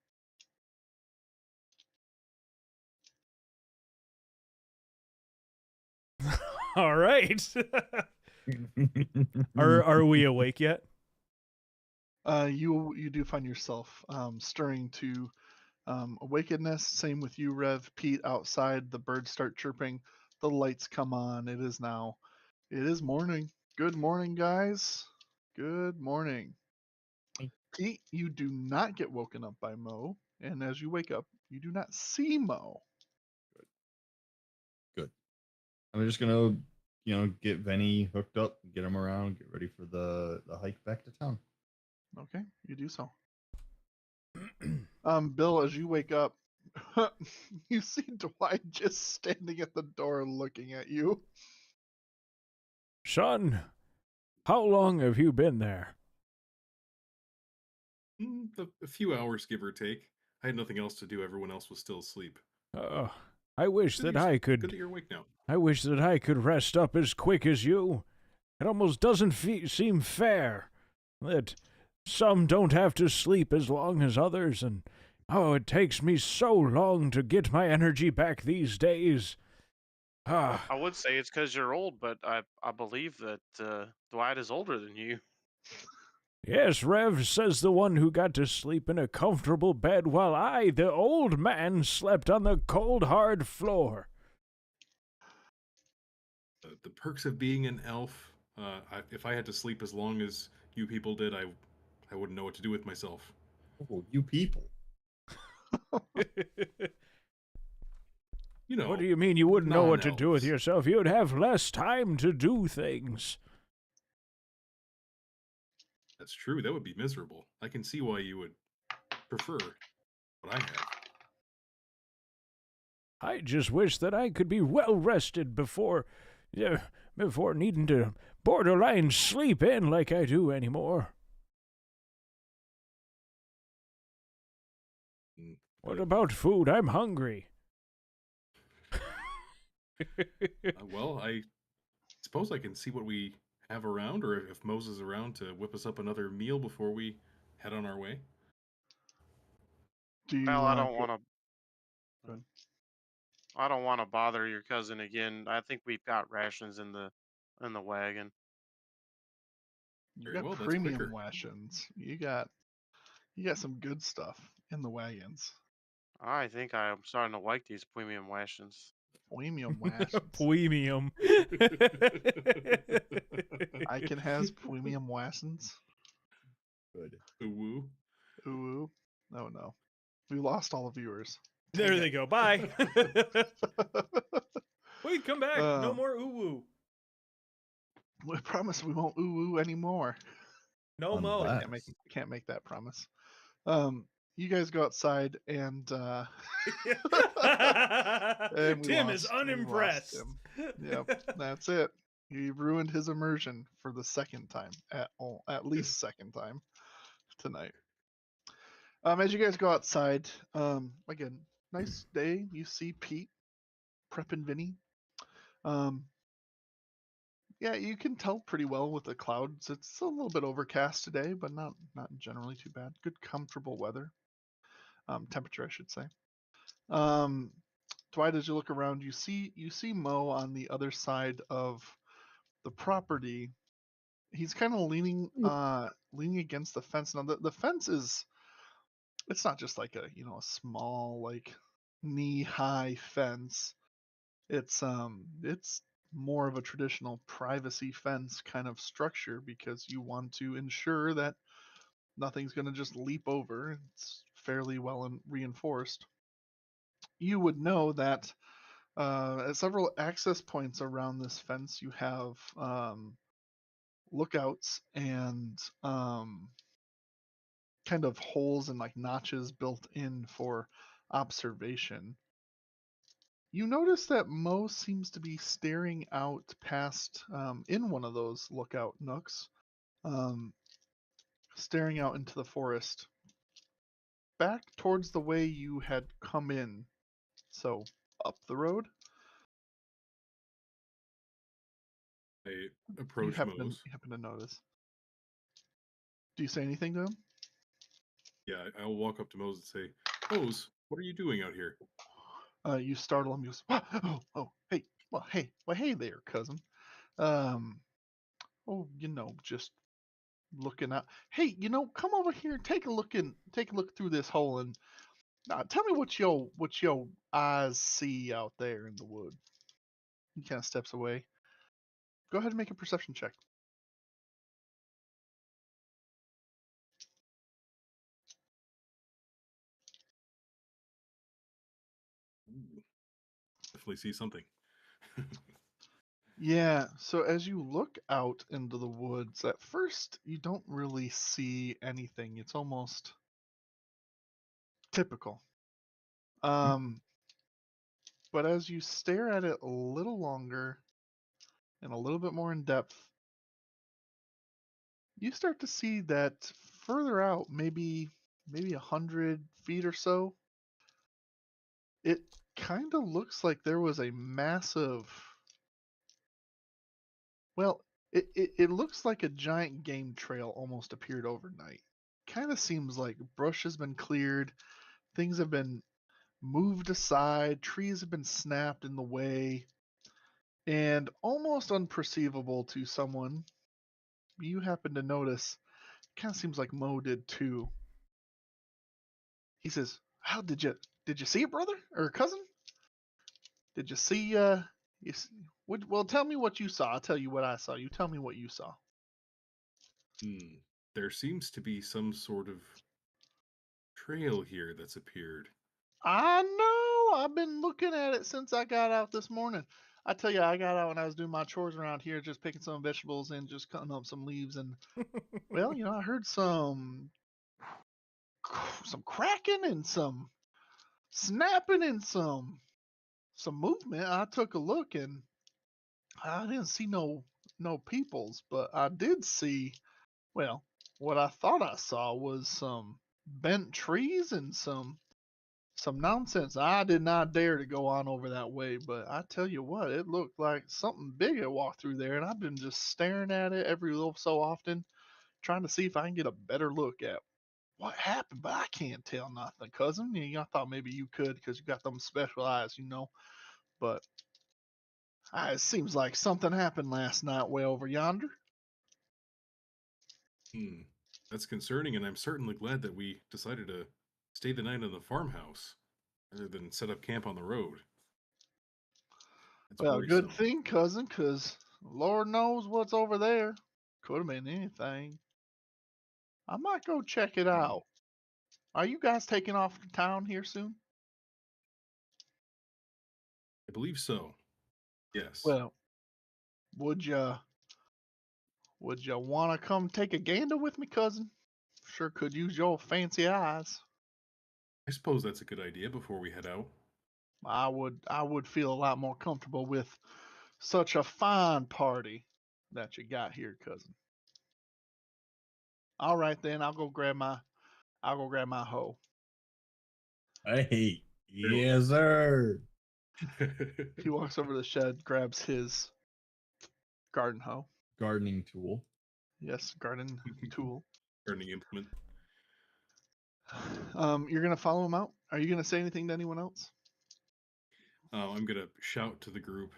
All right. Are we awake yet? You do find yourself stirring to awakeness. Same with you, Rev. Pete, outside, the birds start chirping. The lights come on. It is morning. Good morning, guys. Good morning. Pete, you do not get woken up by Mo, and as you wake up, you do not see Mo. Good. I'm just gonna, get Venny hooked up, get him around, get ready for the hike back to town. Okay, you do so. Bill, as you wake up, you see Dwight just standing at the door looking at you. Son, how long have you been there? A few hours, give or take. I had nothing else to do. Everyone else was still asleep. I wish Good that I Good could. that you're awake now. I wish that I could rest up as quick as you. It almost doesn't seem fair that some don't have to sleep as long as others, and oh, it takes me so long to get my energy back these days. Ah, I would say it's because you're old, but I believe that Dwight is older than you. yes, Rev, says the one who got to sleep in a comfortable bed while I, the old man, slept on the cold, hard floor. The perks of being an elf. If I had to sleep as long as you people did, I wouldn't know what to do with myself. Oh, you people. You know. What do you mean you wouldn't know what to do with non-elves. yourself? You'd have less time to do things. That's true. That would be miserable. I can see why you would prefer what I have. I just wish that I could be well rested before needing to borderline sleep in like I do anymore. What Good. about food? I'm hungry. Well, I suppose I can see what we have around, or if Moses is around to whip us up another meal before we head on our way. Do you? Well, I don't go- want to. Go ahead. I don't want to bother your cousin again. I think we've got rations in the wagon. You Very got well, that's premium quicker. rations. You got some good stuff in the wagons. I think I'm starting to like these premium rations. Premium rations. Premium. I can has premium rations. Good. Woo. Ooh. Oh no. We lost all the viewers. There Dang they it. go. Bye. Wait, come back. No Um, more ooh-woo. We promise we won't ooh anymore. No mo. Unless- Can't make that promise. You guys go outside and and we Tim lost- is we lost unimpressed. him. Yep, that's it. You ruined his immersion for the second time, at least second time tonight. As you guys go outside, again, nice day. You see Pete prepping Vinny. Yeah, you can tell pretty well with the clouds. It's a little bit overcast today, but not generally too bad. Good, comfortable weather. Temperature, I should say. Dwight, as you look around, you see Mo on the other side of the property. He's kind of leaning against the fence. Now the fence it's not just like a small like knee high fence. It's more of a traditional privacy fence kind of structure because you want to ensure that nothing's going to just leap over. It's fairly well reinforced. You would know that at several access points around this fence, you have lookouts and kind of holes and like notches built in for observation. You notice that Mo seems to be staring out past in one of those lookout nooks, staring out into the forest, back towards the way you had come in. So up the road. I You approach Mose. happen to notice. Do you say anything to him? Yeah, I'll walk up to Mose and say, Mose, what are you doing out here? You startle him. He goes, oh, hey, hey there, cousin. Oh, just looking out. Hey, come over here and take a look through this hole and tell me what your eyes see out there in the wood. He kind of steps away. Go ahead and make a perception check. Ooh, definitely see something. Yeah, so as you look out into the woods, at first you don't really see anything. It's almost typical. But as you stare at it a little longer and a little bit more in depth, you start to see that further out, maybe 100 feet or so, it kind of looks like there was a massive. Well, it looks like a giant game trail almost appeared overnight. kind of seems like brush has been cleared, things have been moved aside, trees have been snapped in the way, and almost unperceivable to someone, you happen to notice, kind of seems like Mo did too. He says, "How did you see it, brother or cousin? Did you see you s- well, tell me what you saw. I'll tell you what I saw. You tell me what you saw." There seems to be some sort of trail here that's appeared. I know. I've been looking at it since I got out this morning. I tell you, I got out when I was doing my chores around here, just picking some vegetables and just cutting up some leaves. And well, I heard some cracking and some snapping and some movement. I took a look and I didn't see no peoples, but I did see, well, what I thought I saw was some bent trees and some nonsense. I did not dare to go on over that way, but I tell you what, it looked like something big had walked through there, and I've been just staring at it every little so often, trying to see if I can get a better look at what happened. But I can't tell nothing, cousin. I thought maybe you could because you got them special eyes. But it seems like something happened last night way over yonder. That's concerning, and I'm certainly glad that we decided to stay the night in the farmhouse rather than set up camp on the road. It's Well, good worrisome. thing, cousin, because Lord knows what's over there. Could have been anything. I might go check it out. Are you guys taking off to town here soon? I believe so. Yes. Well, would you want to come take a gander with me, cousin? Sure could use your fancy eyes. I suppose that's a good idea before we head out. I would feel a lot more comfortable with such a fine party that you got here, cousin. All right then, I'll go grab my hoe. Hey, Very well. yes, sir. He walks over to the shed, grabs his garden hoe. Gardening tool. Yes, garden tool. Gardening implement. You're gonna follow him out? Are you gonna say anything to anyone else? I'm going to shout to the group.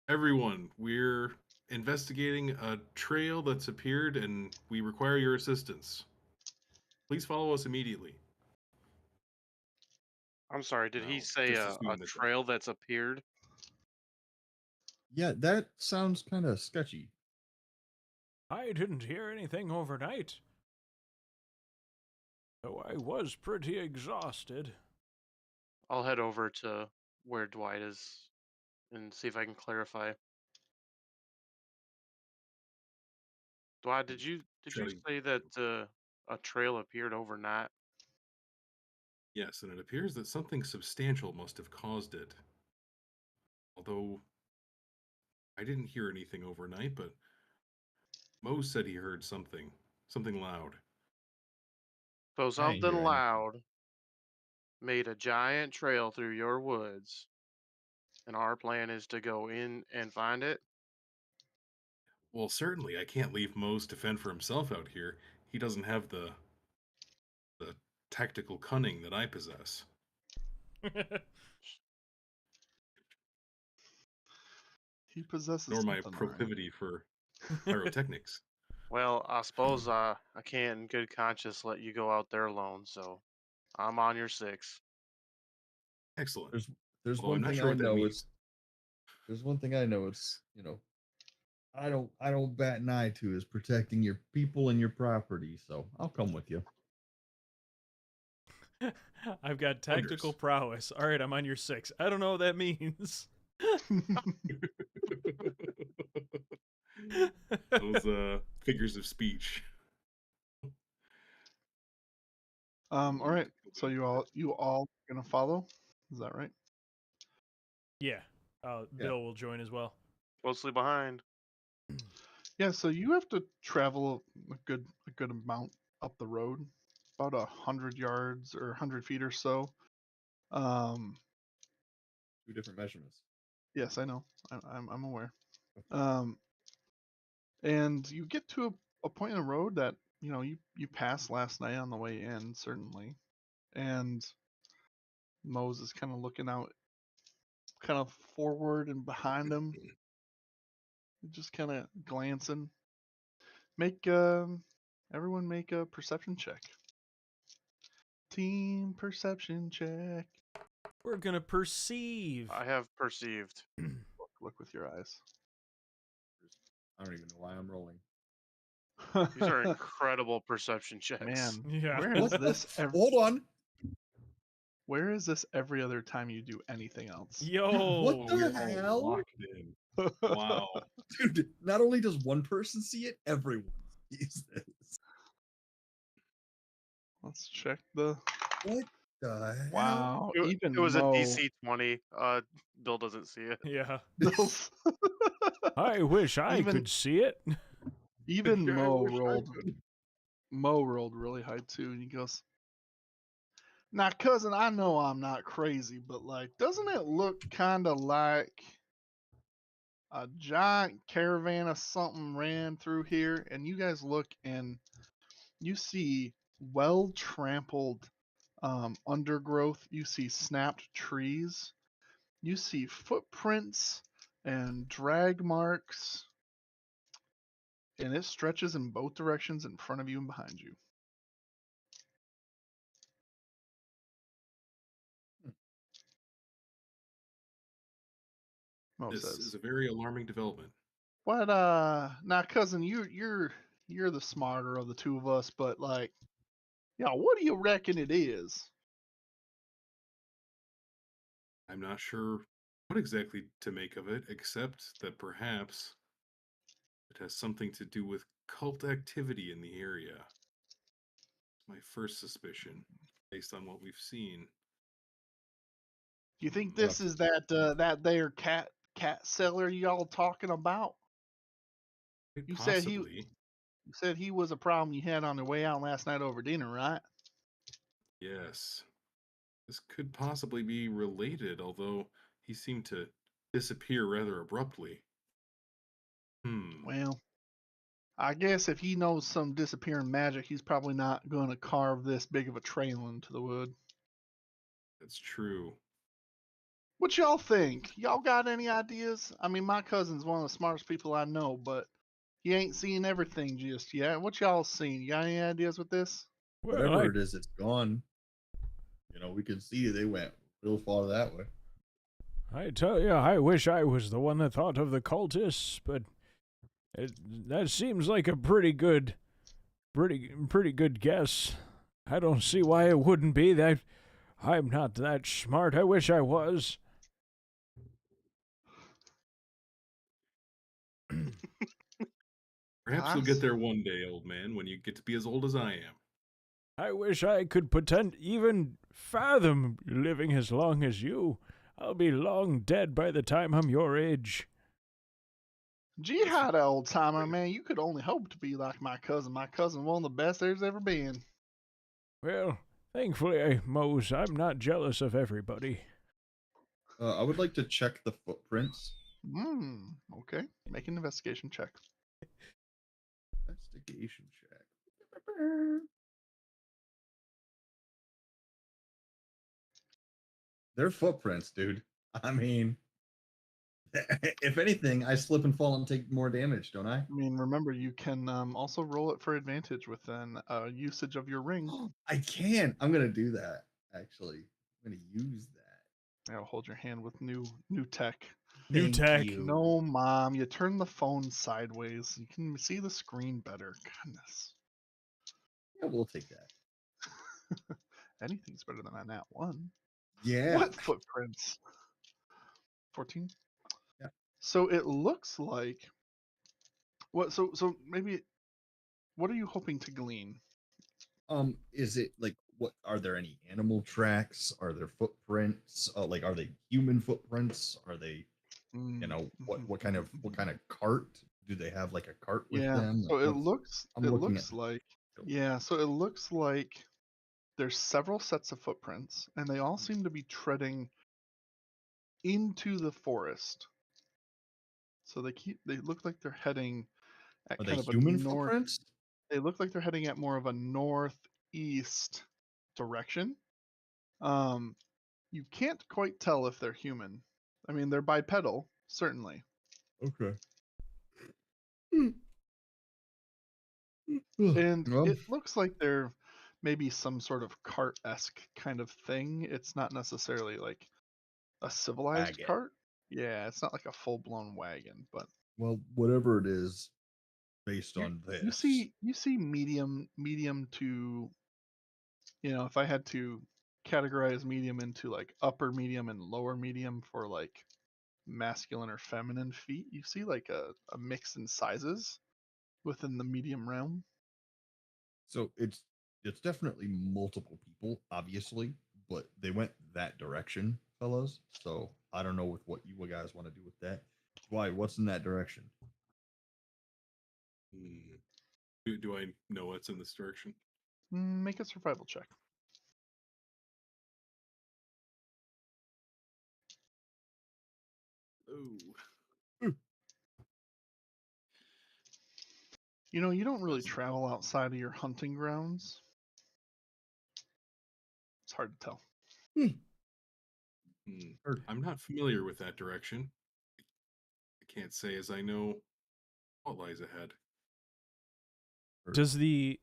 Everyone, we're investigating a trail that's appeared and we require your assistance. Please follow us immediately. I'm sorry, did he Now, say just a assume that trail that's appeared? Yeah, that sounds kind of sketchy. I didn't hear anything overnight. Though I was pretty exhausted. I'll head over to where Dwight is and see if I can clarify. Dwight, did you shouting. say that a trail appeared overnight? Yes, and it appears that something substantial must have caused it. Although I didn't hear anything overnight, but Mo said he heard something loud. So I ain't something hear anything. loud made a giant trail through your woods, and our plan is to go in and find it. Well, certainly I can't leave Mose to fend for himself out here. He doesn't have the tactical cunning that I possess. He possesses Nor my something, all right. proclivity for pyrotechnics. Well, I suppose I can't in good conscience let you go out there alone, so I'm on your 6. Excellent. There's Although I'm one not thing sure I what that know. means. There's one thing I know. I don't bat an eye to is protecting your people and your property. So I'll come with you. I've got tactical Wonders. prowess. All right, I'm on your 6. I don't know what that means. Those figures of speech. All right. So you all gonna follow? Is that right? Yeah. Bill will join as well. Closely behind. Yeah. So you have to travel a good amount up the road, about 100 yards or 100 feet or so. Um. Two different measurements. Yes, I know. I'm aware. And you get to a point in the road that you passed last night on the way in, certainly, and Mose is kind of looking out, kind of forward and behind him, just kind of glancing. Everyone make a perception check. Team perception check. We're gonna perceive. I have perceived. Look with your eyes. I don't even know why I'm rolling. These are incredible perception checks. Man, Yeah. where is this? Hold on. Where is this every other time you do anything else? Yo. What the We're all hell? locked in. Wow. Dude, not only does one person see it, everyone sees this. Let's check the. What the hell? Wow, even It was Mo. a DC 20. Bill doesn't see it. Yeah. I wish I Even- could see it. Even Yeah, I Mo wish I rolled. could. Mo rolled really high too, and he goes, "Now, cousin, I know I'm not crazy, but like, doesn't it look kind of like a giant caravan of something ran through here?" And you guys look, and you see well trampled undergrowth. You see snapped trees. You see footprints and drag marks, and it stretches in both directions in front of you and behind you. Mo This says, is a very alarming development. "What? Now, cousin, you're the smarter of the two of us, but like, yeah, what do you reckon it is?" I'm not sure what exactly to make of it, except that perhaps it has something to do with cult activity in the area. My first suspicion, based on what we've seen. Do you think We'll this have is that there cat seller y'all talking about? Quite You said he- possibly. You said he was a problem you had on the way out last night over dinner, right? Yes. This could possibly be related, although he seemed to disappear rather abruptly. Well, I guess if he knows some disappearing magic, he's probably not going to carve this big of a trail into the wood. That's true. What y'all think? Y'all got any ideas? I mean, my cousin's one of the smartest people I know, but he ain't seen everything just yet. What y'all seen? You got any ideas with this? Well, Whatever it is, it's gone. We can see they went real far that way. I tell you, I wish I was the one that thought of the cultists, but that seems like a pretty good guess. I don't see why it wouldn't be. That I'm not that smart. I wish I was. Perhaps you'll get there one day, old man, when you get to be as old as I am. I wish I could even fathom living as long as you. I'll be long dead by the time I'm your age. Jihad, old timer, man, you could only hope to be like my cousin. My cousin, one of the best there's ever been. Well, thankfully, Mose, I'm not jealous of everybody. I would like to check the footprints. Okay. Make an investigation check. Investigation check. They're footprints, dude. I mean, if anything, I slip and fall and take more damage, don't I? I mean, remember, you can also roll it for advantage with an usage of your ring. I can. I'm gonna do that. Actually, I'm gonna use that. I'll hold your hand with new tech. New Thank tech. you. No, Mom, you turn the phone sideways. You can see the screen better. Goodness. Yeah, we'll take that. Anything's better than a nat 1. Yeah. What footprints? 14? Yeah. So it looks like what so maybe what are you hoping to glean? Is it like what are there any animal tracks? Are there footprints? Like are they human footprints? Are they what kind of cart? Do they have like a cart with them? So Like, it looks so it looks like there's several sets of footprints, and they all seem to be treading into the forest. So they look like they're heading at Are kind they of a human north. footprints? They look like they're heading at more of a northeast direction. Um, you can't quite tell if they're human. I mean, they're bipedal, certainly. Okay. And Well, it looks like they're maybe some sort of cart-esque kind of thing. It's not necessarily like a civilized wagon. cart. Yeah, it's not like a full-blown wagon, but Well, whatever it is, based you, on this. you see medium to, if I had to categorize medium into like upper medium and lower medium for like masculine or feminine feet, you see like a mix in sizes within the medium realm. So it's definitely multiple people, obviously, but they went that direction, fellas. So I don't know with what you guys want to do with that. Why? What's in that direction? Hmm. Do I know what's in this direction? Make a survival check. Oh. You don't really That's not travel outside of your hunting grounds. It's hard to tell. Or- I'm not familiar with that direction. I can't say as I know what lies ahead. Does the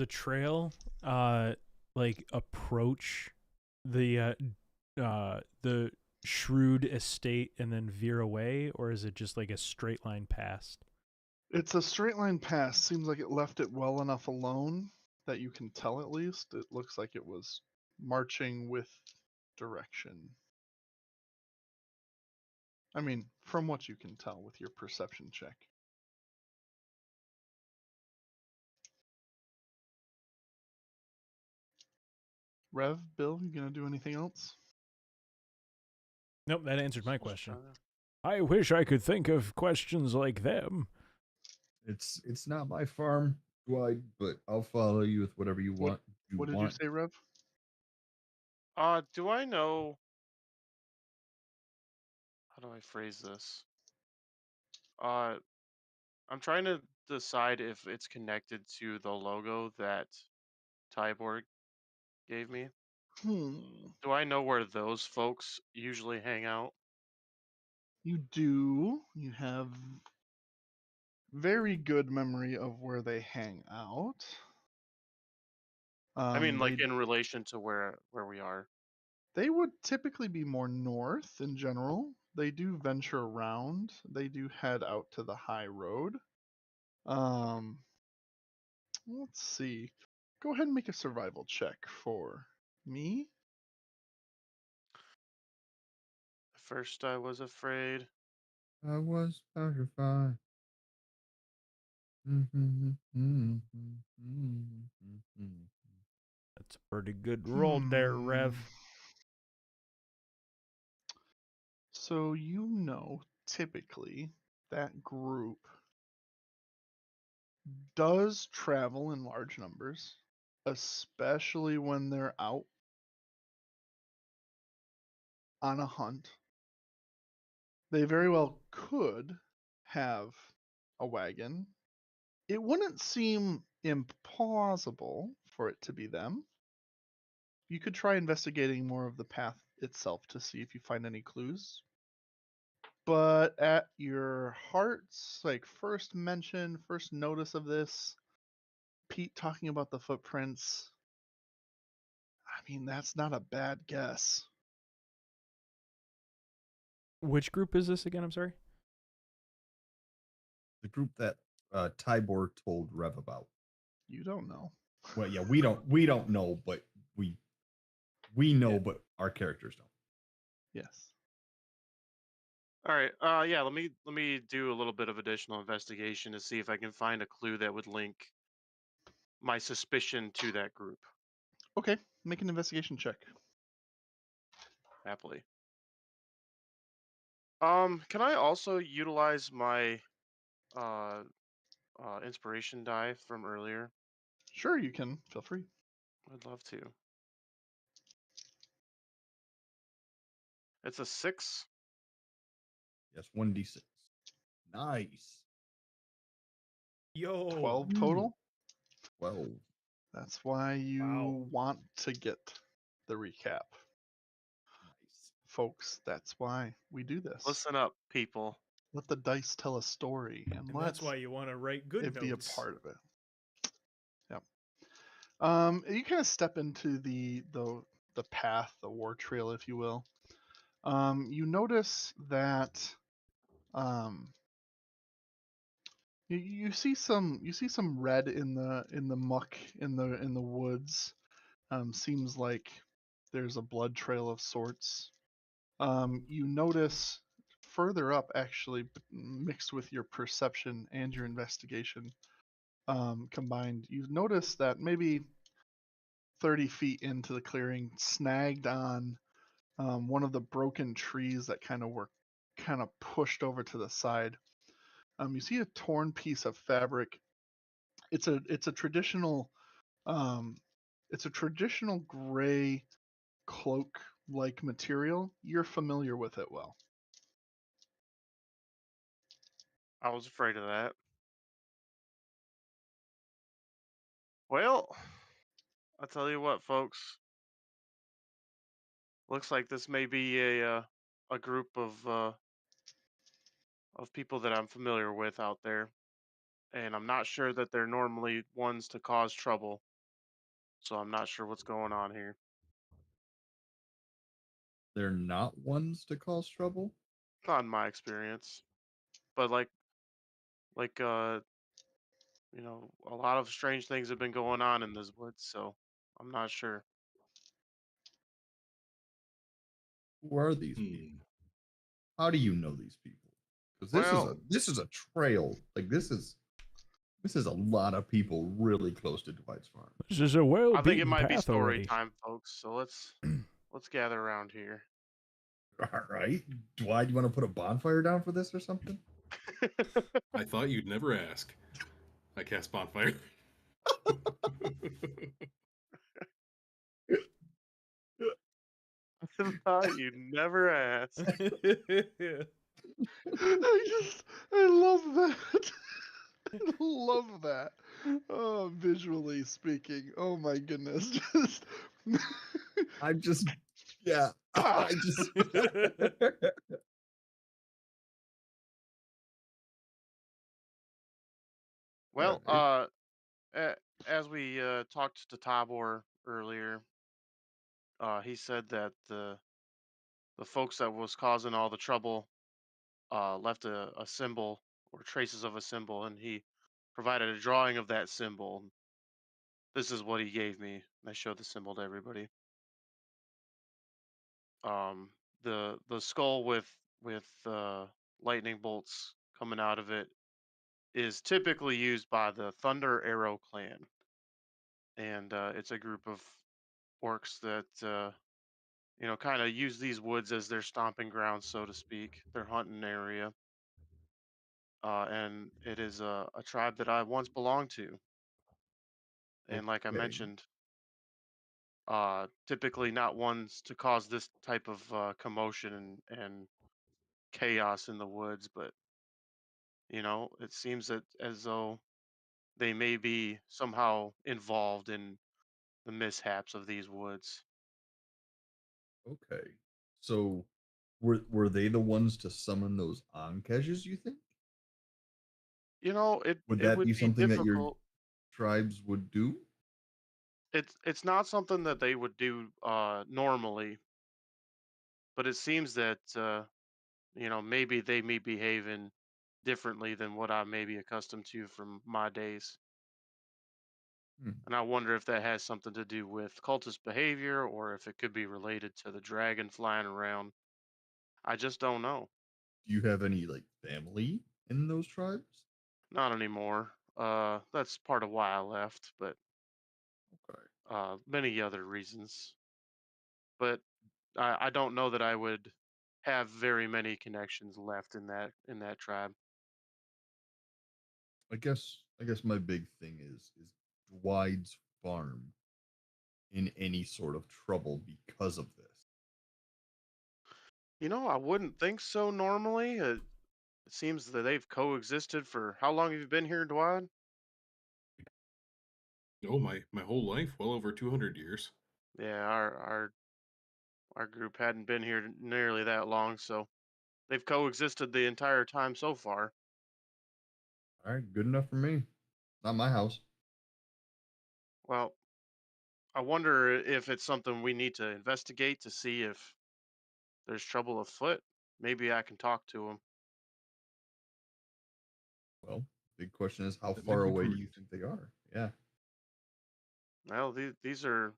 trail like approach the shrewd estate and then veer away, or is it just like a straight line past? It's a straight line pass. Seems like it left it well enough alone that you can tell at least. It looks like it was marching with direction. I mean, from what you can tell with your perception check. Rev, Bill, you gonna do anything else? Nope, that answered my question. I wish I could think of questions like them. It's not my farm, Dwight, but I'll follow you with whatever you want. What did you say, Rev? Do I know? How do I phrase this? Uh, I'm trying to decide if it's connected to the logo that Tyborg gave me. Do I know where those folks usually hang out? You do. You have very good memory of where they hang out. I mean, like They in relation to where we are. they would typically be more north in general. They do venture around. They do head out to the high road. Um, let's see. Go ahead and make a survival check for me. At first, I was afraid. I was petrified. That's a pretty good roll there, Rev. So typically that group does travel in large numbers, especially when they're out on a hunt. They very well could have a wagon. It wouldn't seem implausible for it to be them. You could try investigating more of the path itself to see if you find any clues. But at your heart's like first mention, first notice of this, Pete talking about the footprints, I mean, that's not a bad guess. Which group is this again? I'm sorry. The group that Tybor told Rev about. You don't know. Well, yeah, we don't know, but we know, Yeah. but our characters don't. Yes. All right. Yeah. Let me do a little bit of additional investigation to see if I can find a clue that would link my suspicion to that group. Okay, make an investigation check. Happily. Can I also utilize my inspiration die from earlier? Sure, you can. Feel free. I'd love to. It's a 6. Yes, 1d6. Nice. Yo. 12 total. 12. That's why you want to get the recap. Nice. Folks, that's why we do this. Listen up, people. Let the dice tell a story, and And let that's why you want to write good it notes. be a part of it. Yep. You kind of step into the path, the war trail, if you will. You notice that you see some red in the muck in the woods. Seems like there's a blood trail of sorts. You notice further up, actually, mixed with your perception and your investigation combined, you notice that maybe 30 feet into the clearing, snagged on one of the broken trees that were pushed over to the side. You see a torn piece of fabric. It's a traditional gray cloak like material. You're familiar with it well. I was afraid of that. Well, I tell you what, folks. Looks like this may be a group of people that I'm familiar with out there, and I'm not sure that they're normally ones to cause trouble. So I'm not sure what's going on here. They're not ones to cause trouble? Not in my experience, but like a lot of strange things have been going on in this woods, so I'm not sure. Who are these people? How do you know these people? Because Well, this is a trail. Like this is a lot of people really close to Dwight's farm. This is a I think it well-beaten might be path story already. time, folks. So let's gather around here. All right. Dwight, you want to put a bonfire down for this or something? I thought you'd never ask. I cast bonfire. I thought you'd never ask. I love that. I love that. Oh, visually speaking. Oh my goodness. I'm just, yeah. I just. Well, Alright. as we talked to Tabor earlier, he said that the folks that was causing all the trouble left a symbol or traces of a symbol, and he provided a drawing of that symbol. This is what he gave me. I showed the symbol to everybody. Um, the skull with lightning bolts coming out of it is typically used by the Thunder Arrow clan, and it's a group of orcs that kind of use these woods as their stomping grounds, so to speak, their hunting area. And it is a tribe that I once belonged to, and like I Okay. mentioned, typically not ones to cause this type of commotion and chaos in the woods, but it seems that as though they may be somehow involved in the mishaps of these woods. Okay. So, were they the ones to summon those Ankeshes, you think? It Would it that would be be something that your difficult. tribes would do? It's not something that they would do normally, but it seems that maybe they may be behaving differently than what I may be accustomed to from my days. Hmm. And I wonder if that has something to do with cultist behavior or if it could be related to the dragon flying around. I just don't know. Do you have any like family in those tribes? Not anymore. That's part of why I left, but Okay. many other reasons. But I don't know that I would have very many connections left in that tribe. I guess my big thing is Dwight's farm in any sort of trouble because of this? I wouldn't think so normally. It seems that they've coexisted for how long have you been here, Dwight? Oh, my whole life, well over 200 years. Yeah, our group hadn't been here nearly that long, so they've coexisted the entire time so far. All right, good enough for me. Not my house. Well, I wonder if it's something we need to investigate to see if there's trouble afoot. Maybe I can talk to him. Well, big question is how That might far be away do you prudent. think they are? Yeah. Well, these were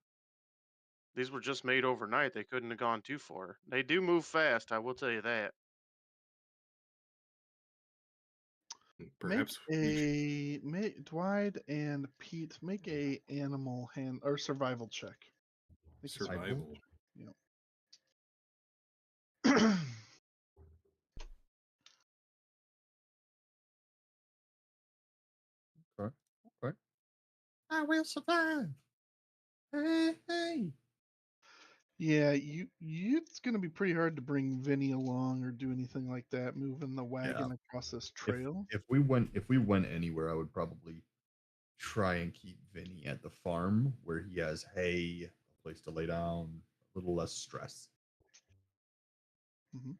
just made overnight. They couldn't have gone too far. They do move fast, I will tell you that. Make Perhaps we Dwight and Pete make a animal hand or survival check. Make a survival survival. check. Okay. Okay. I will survive. Hey, hey. Yeah, it's gonna be pretty hard to bring Vinny along or do anything like that, moving the Yeah. wagon across this If trail. if we went anywhere, I would probably try and keep Vinny at the farm where he has hay, a place to lay down, a little less stress. Hmm.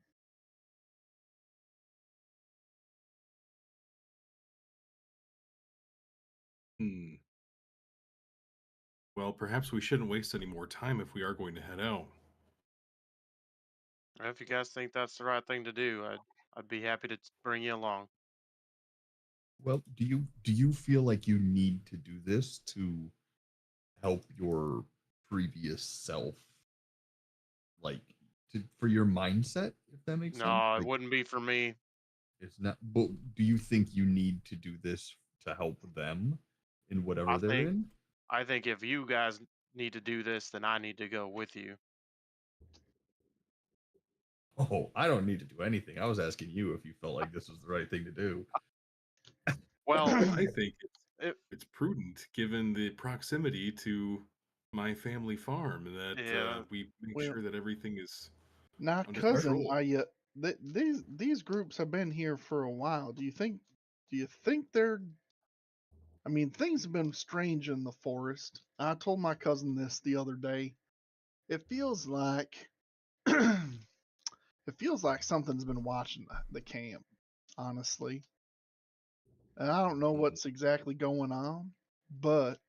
Hmm. Well, perhaps we shouldn't waste any more time if we are going to head out. If you guys think that's the right thing to do, I'd be happy to bring you along. Well, do you feel like you need to do this to help your previous self, like for your mindset, if that makes sense? No, it Like wouldn't be for me. it's not. But do you think you need to do this to help them in I whatever they're think in? I think if you guys need to do this, then I need to go with you. Oh, I don't need to do anything. I was asking you if you felt like this was the right thing to do. Well, I think it, it's prudent given the proximity to my family farm that yeah, we make Well, sure that everything is now, under cousin, control. are you? These groups have been here for a while. Do you think they're? I mean, things have been strange in the forest. I told my cousin this the other day. It feels like it feels like something's been watching the camp, honestly. And I don't know what's exactly going on, but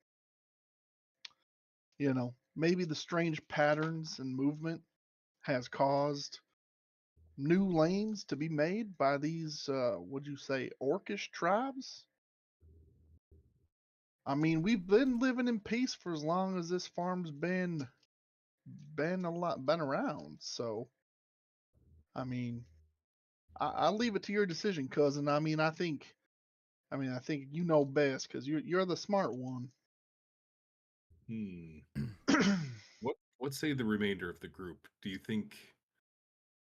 maybe the strange patterns and movement has caused new lanes to be made by these would you say orcish tribes? I mean, we've been living in peace for as long as this farm's been around. So, I mean, I'll leave it to your decision, cousin. I think you know best because you're the smart one. Hmm. What say the remainder of the group? Do you think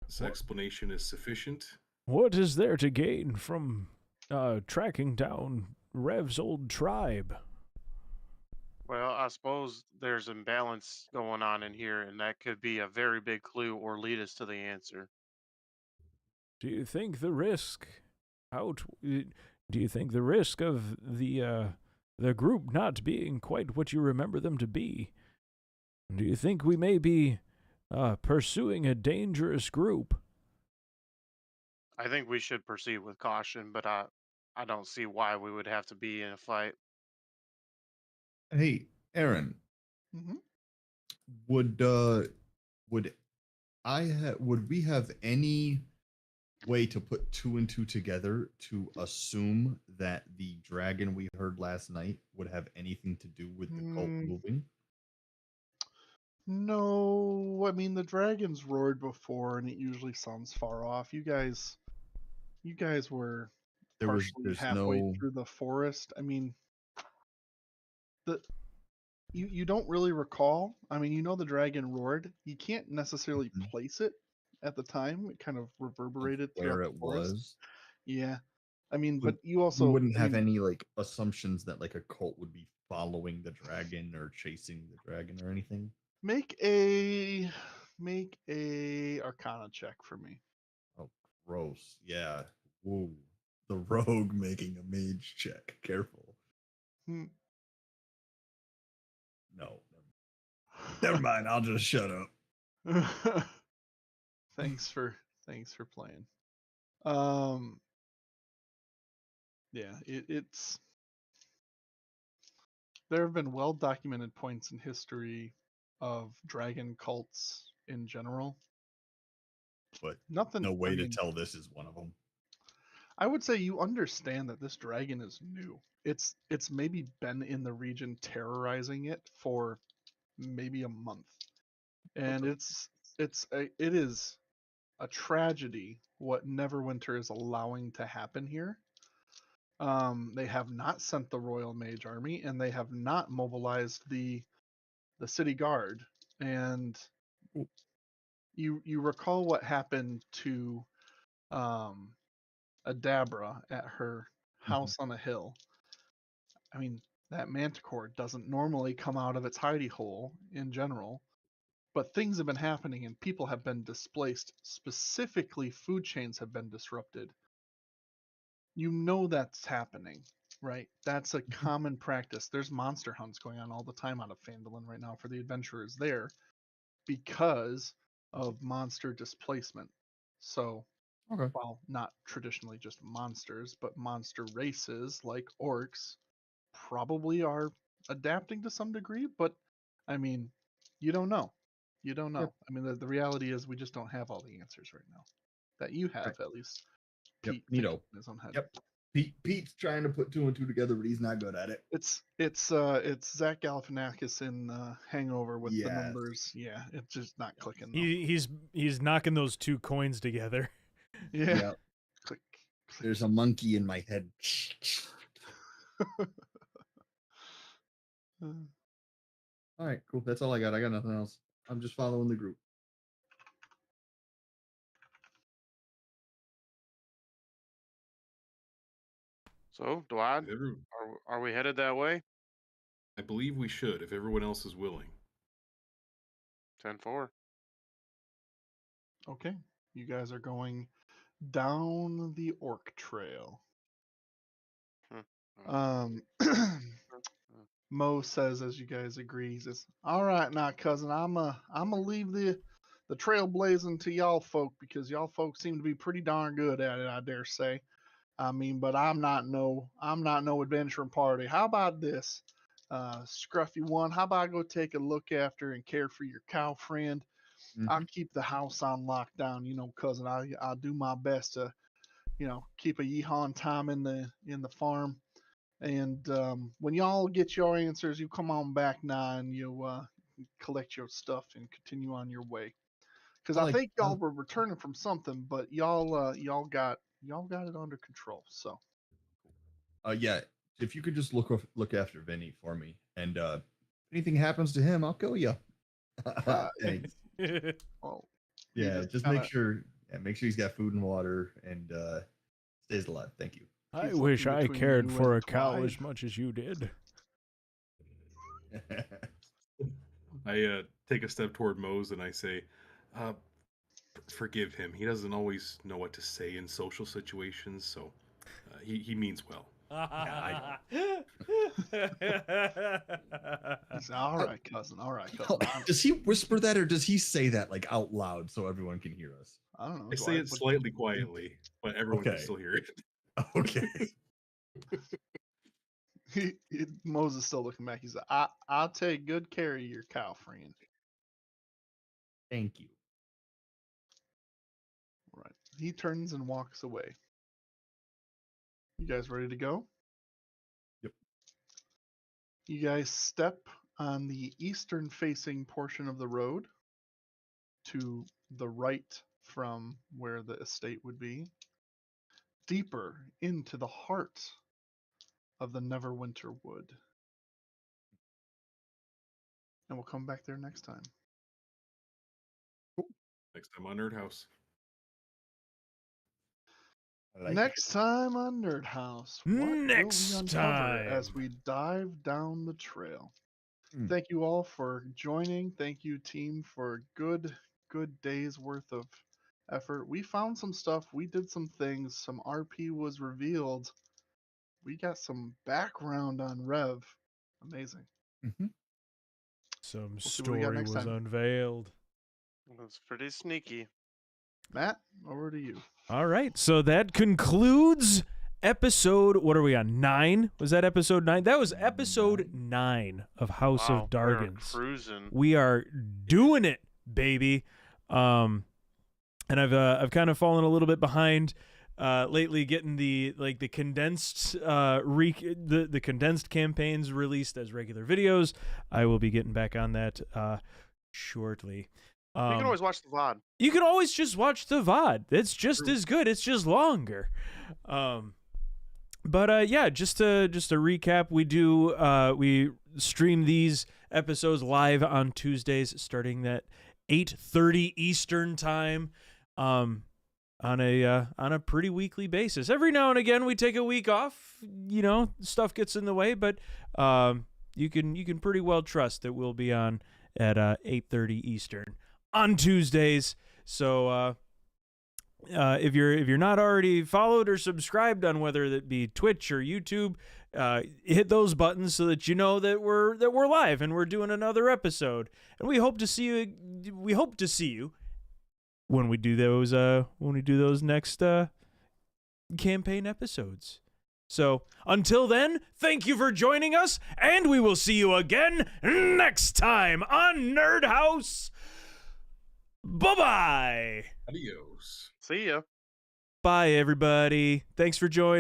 this What, explanation is sufficient? what is there to gain from tracking down Rev's old tribe? well, I suppose there's imbalance going on in here, and that could be a very big clue or lead us to the answer. Do you think the risk out? Do you think the risk of the group not being quite what you remember them to be? Do you think we may be pursuing a dangerous group? I think we should proceed with caution, but I don't see why we would have to be in a fight. Hey, Aaron, Hmm. would would would we have any way to put two and two together to assume that the dragon we heard last night would have anything to do with the cult Mm, moving? no, I mean the dragons roared before, and it usually sounds far off. You guys were partially There's halfway no. through the forest. I mean, the you don't really recall. I mean, you know the dragon roared. You can't necessarily Mhm. place it at the time. It kind of Of reverberated throughout where the it forest. was. Yeah. I mean, But but you we also, wouldn't I have mean, any like assumptions that like a cult would be following the dragon or chasing the dragon or anything. make a make a Arcana check for me. Oh, gross. Yeah. Whoa. The rogue making a mage check. Careful. Hmm. No. Never mind. I'll just shut up. Thanks for playing. Um, yeah, it's there have been well documented points in history of dragon cults in general. But Nothing. no way I to mean, tell this is one of them. I would say you understand that this dragon is new. It's maybe been in the region terrorizing it for maybe a month, and it is a tragedy what Neverwinter is allowing to happen here. They have not sent the Royal Mage Army, and they have not mobilized the city guard. And you recall what happened to Adabra at her house on a hill. I mean, that manticore doesn't normally come out of its hidey hole in general, but things have been happening and people have been displaced. Specifically, food chains have been disrupted. You know that's happening, right? That's a common practice. There's monster hunts going on all the time out of Phandalin right now for the adventurers there because of monster displacement. So, Okay. while not traditionally just monsters, but monster races like orcs probably are adapting to some degree, but I mean, you don't know. You don't know. Yep. I mean, the reality is we just don't have all the answers right now. That you have, Right. at least. Yep. Pete thinking Neato. in his own head. Yep. Pete's trying to put two and two together, but he's not good at it. It's Zach Galifianakis in Hangover with the Yes. numbers. Yeah, it's just not clicking. Though. He's knocking those two coins together. Yeah. Yep. Click. There's a monkey in my head. All right, cool. That's all I got. I got nothing else. I'm just following the group. So, Dwight, Every- are we headed that way? I believe we should, if everyone else is willing. 10-4. Okay, you guys are going down the orc trail. Mo says, as you guys agree, he says, "All right, now, cousin, I'm leave the trail blazing to y'all folk because y'all folk seem to be pretty darn good at it. I dare say. I mean, but I'm not no adventuring party. How about this, Scruffy one? How about I go take a look after and care for your cow friend? I'll keep the house on lockdown, cousin. I'll do my best to, keep a yeehaw time in the farm." And when y'all get your answers, you come on back now and you collect your stuff and continue on your way. Because I think y'all were returning from something, but y'all got it under control. So. Yeah. If you could just look after Vinny for me, and if anything happens to him, I'll kill you. Thanks. Well, yeah, just make sure he's got food and water and stays alive. Thank you. I wish I cared for a cow as much as you did. I take a step toward Mose and I say, forgive him. He doesn't always know what to say in social situations, so he means well. All right, cousin. All right, cousin. Does he whisper that, or does he say that like out loud so everyone can hear us? I don't know. I say it slightly quietly, but everyone can still hear it. Okay. Moses still looking back. He's like, I'll take good care of your cow friend. Thank you. Right. He turns and walks away. You guys ready to go? Yep. You guys step on the eastern facing portion of the road to the right from where the estate would be, deeper into the heart of the Neverwinter Wood. And we'll come back there next time. Next time on NerdHaus. Next time on NerdHaus, what will we uncover as we dive down the trail? Thank you all for joining. Thank you, team, for good days worth of effort. We found some stuff. We did some things. Some RP was revealed. We got some background on Rev. Amazing. Some see what we got story next was time. unveiled. That's pretty sneaky. Matt, over to you. All right, so that concludes episode. What are we on? 9? Was that episode 9? That was episode 9 of House Wow, of Dargons. we're cruising. We are doing it, baby. And I've kind of fallen a little bit behind lately, getting the condensed the condensed campaigns released as regular videos. I will be getting back on that shortly. You can always watch the VOD. You can always just watch the VOD. It's just as good. It's just longer. But yeah, just to recap, we stream these episodes live on Tuesdays, starting at 8:30 Eastern time, on a pretty weekly basis. Every now and again, we take a week off. You know, stuff gets in the way, but you can pretty well trust that we'll be on at 8:30 Eastern on Tuesdays. So if you're not already followed or subscribed on whether that be Twitch or YouTube, hit those buttons so that you know that we're live and we're doing another episode. And we hope to see you. We hope to see you when we do those next campaign episodes. So until then, thank you for joining us, and we will see you again next time on NerdHaus. Bye-bye. Adios. See ya. Bye, everybody. Thanks for joining.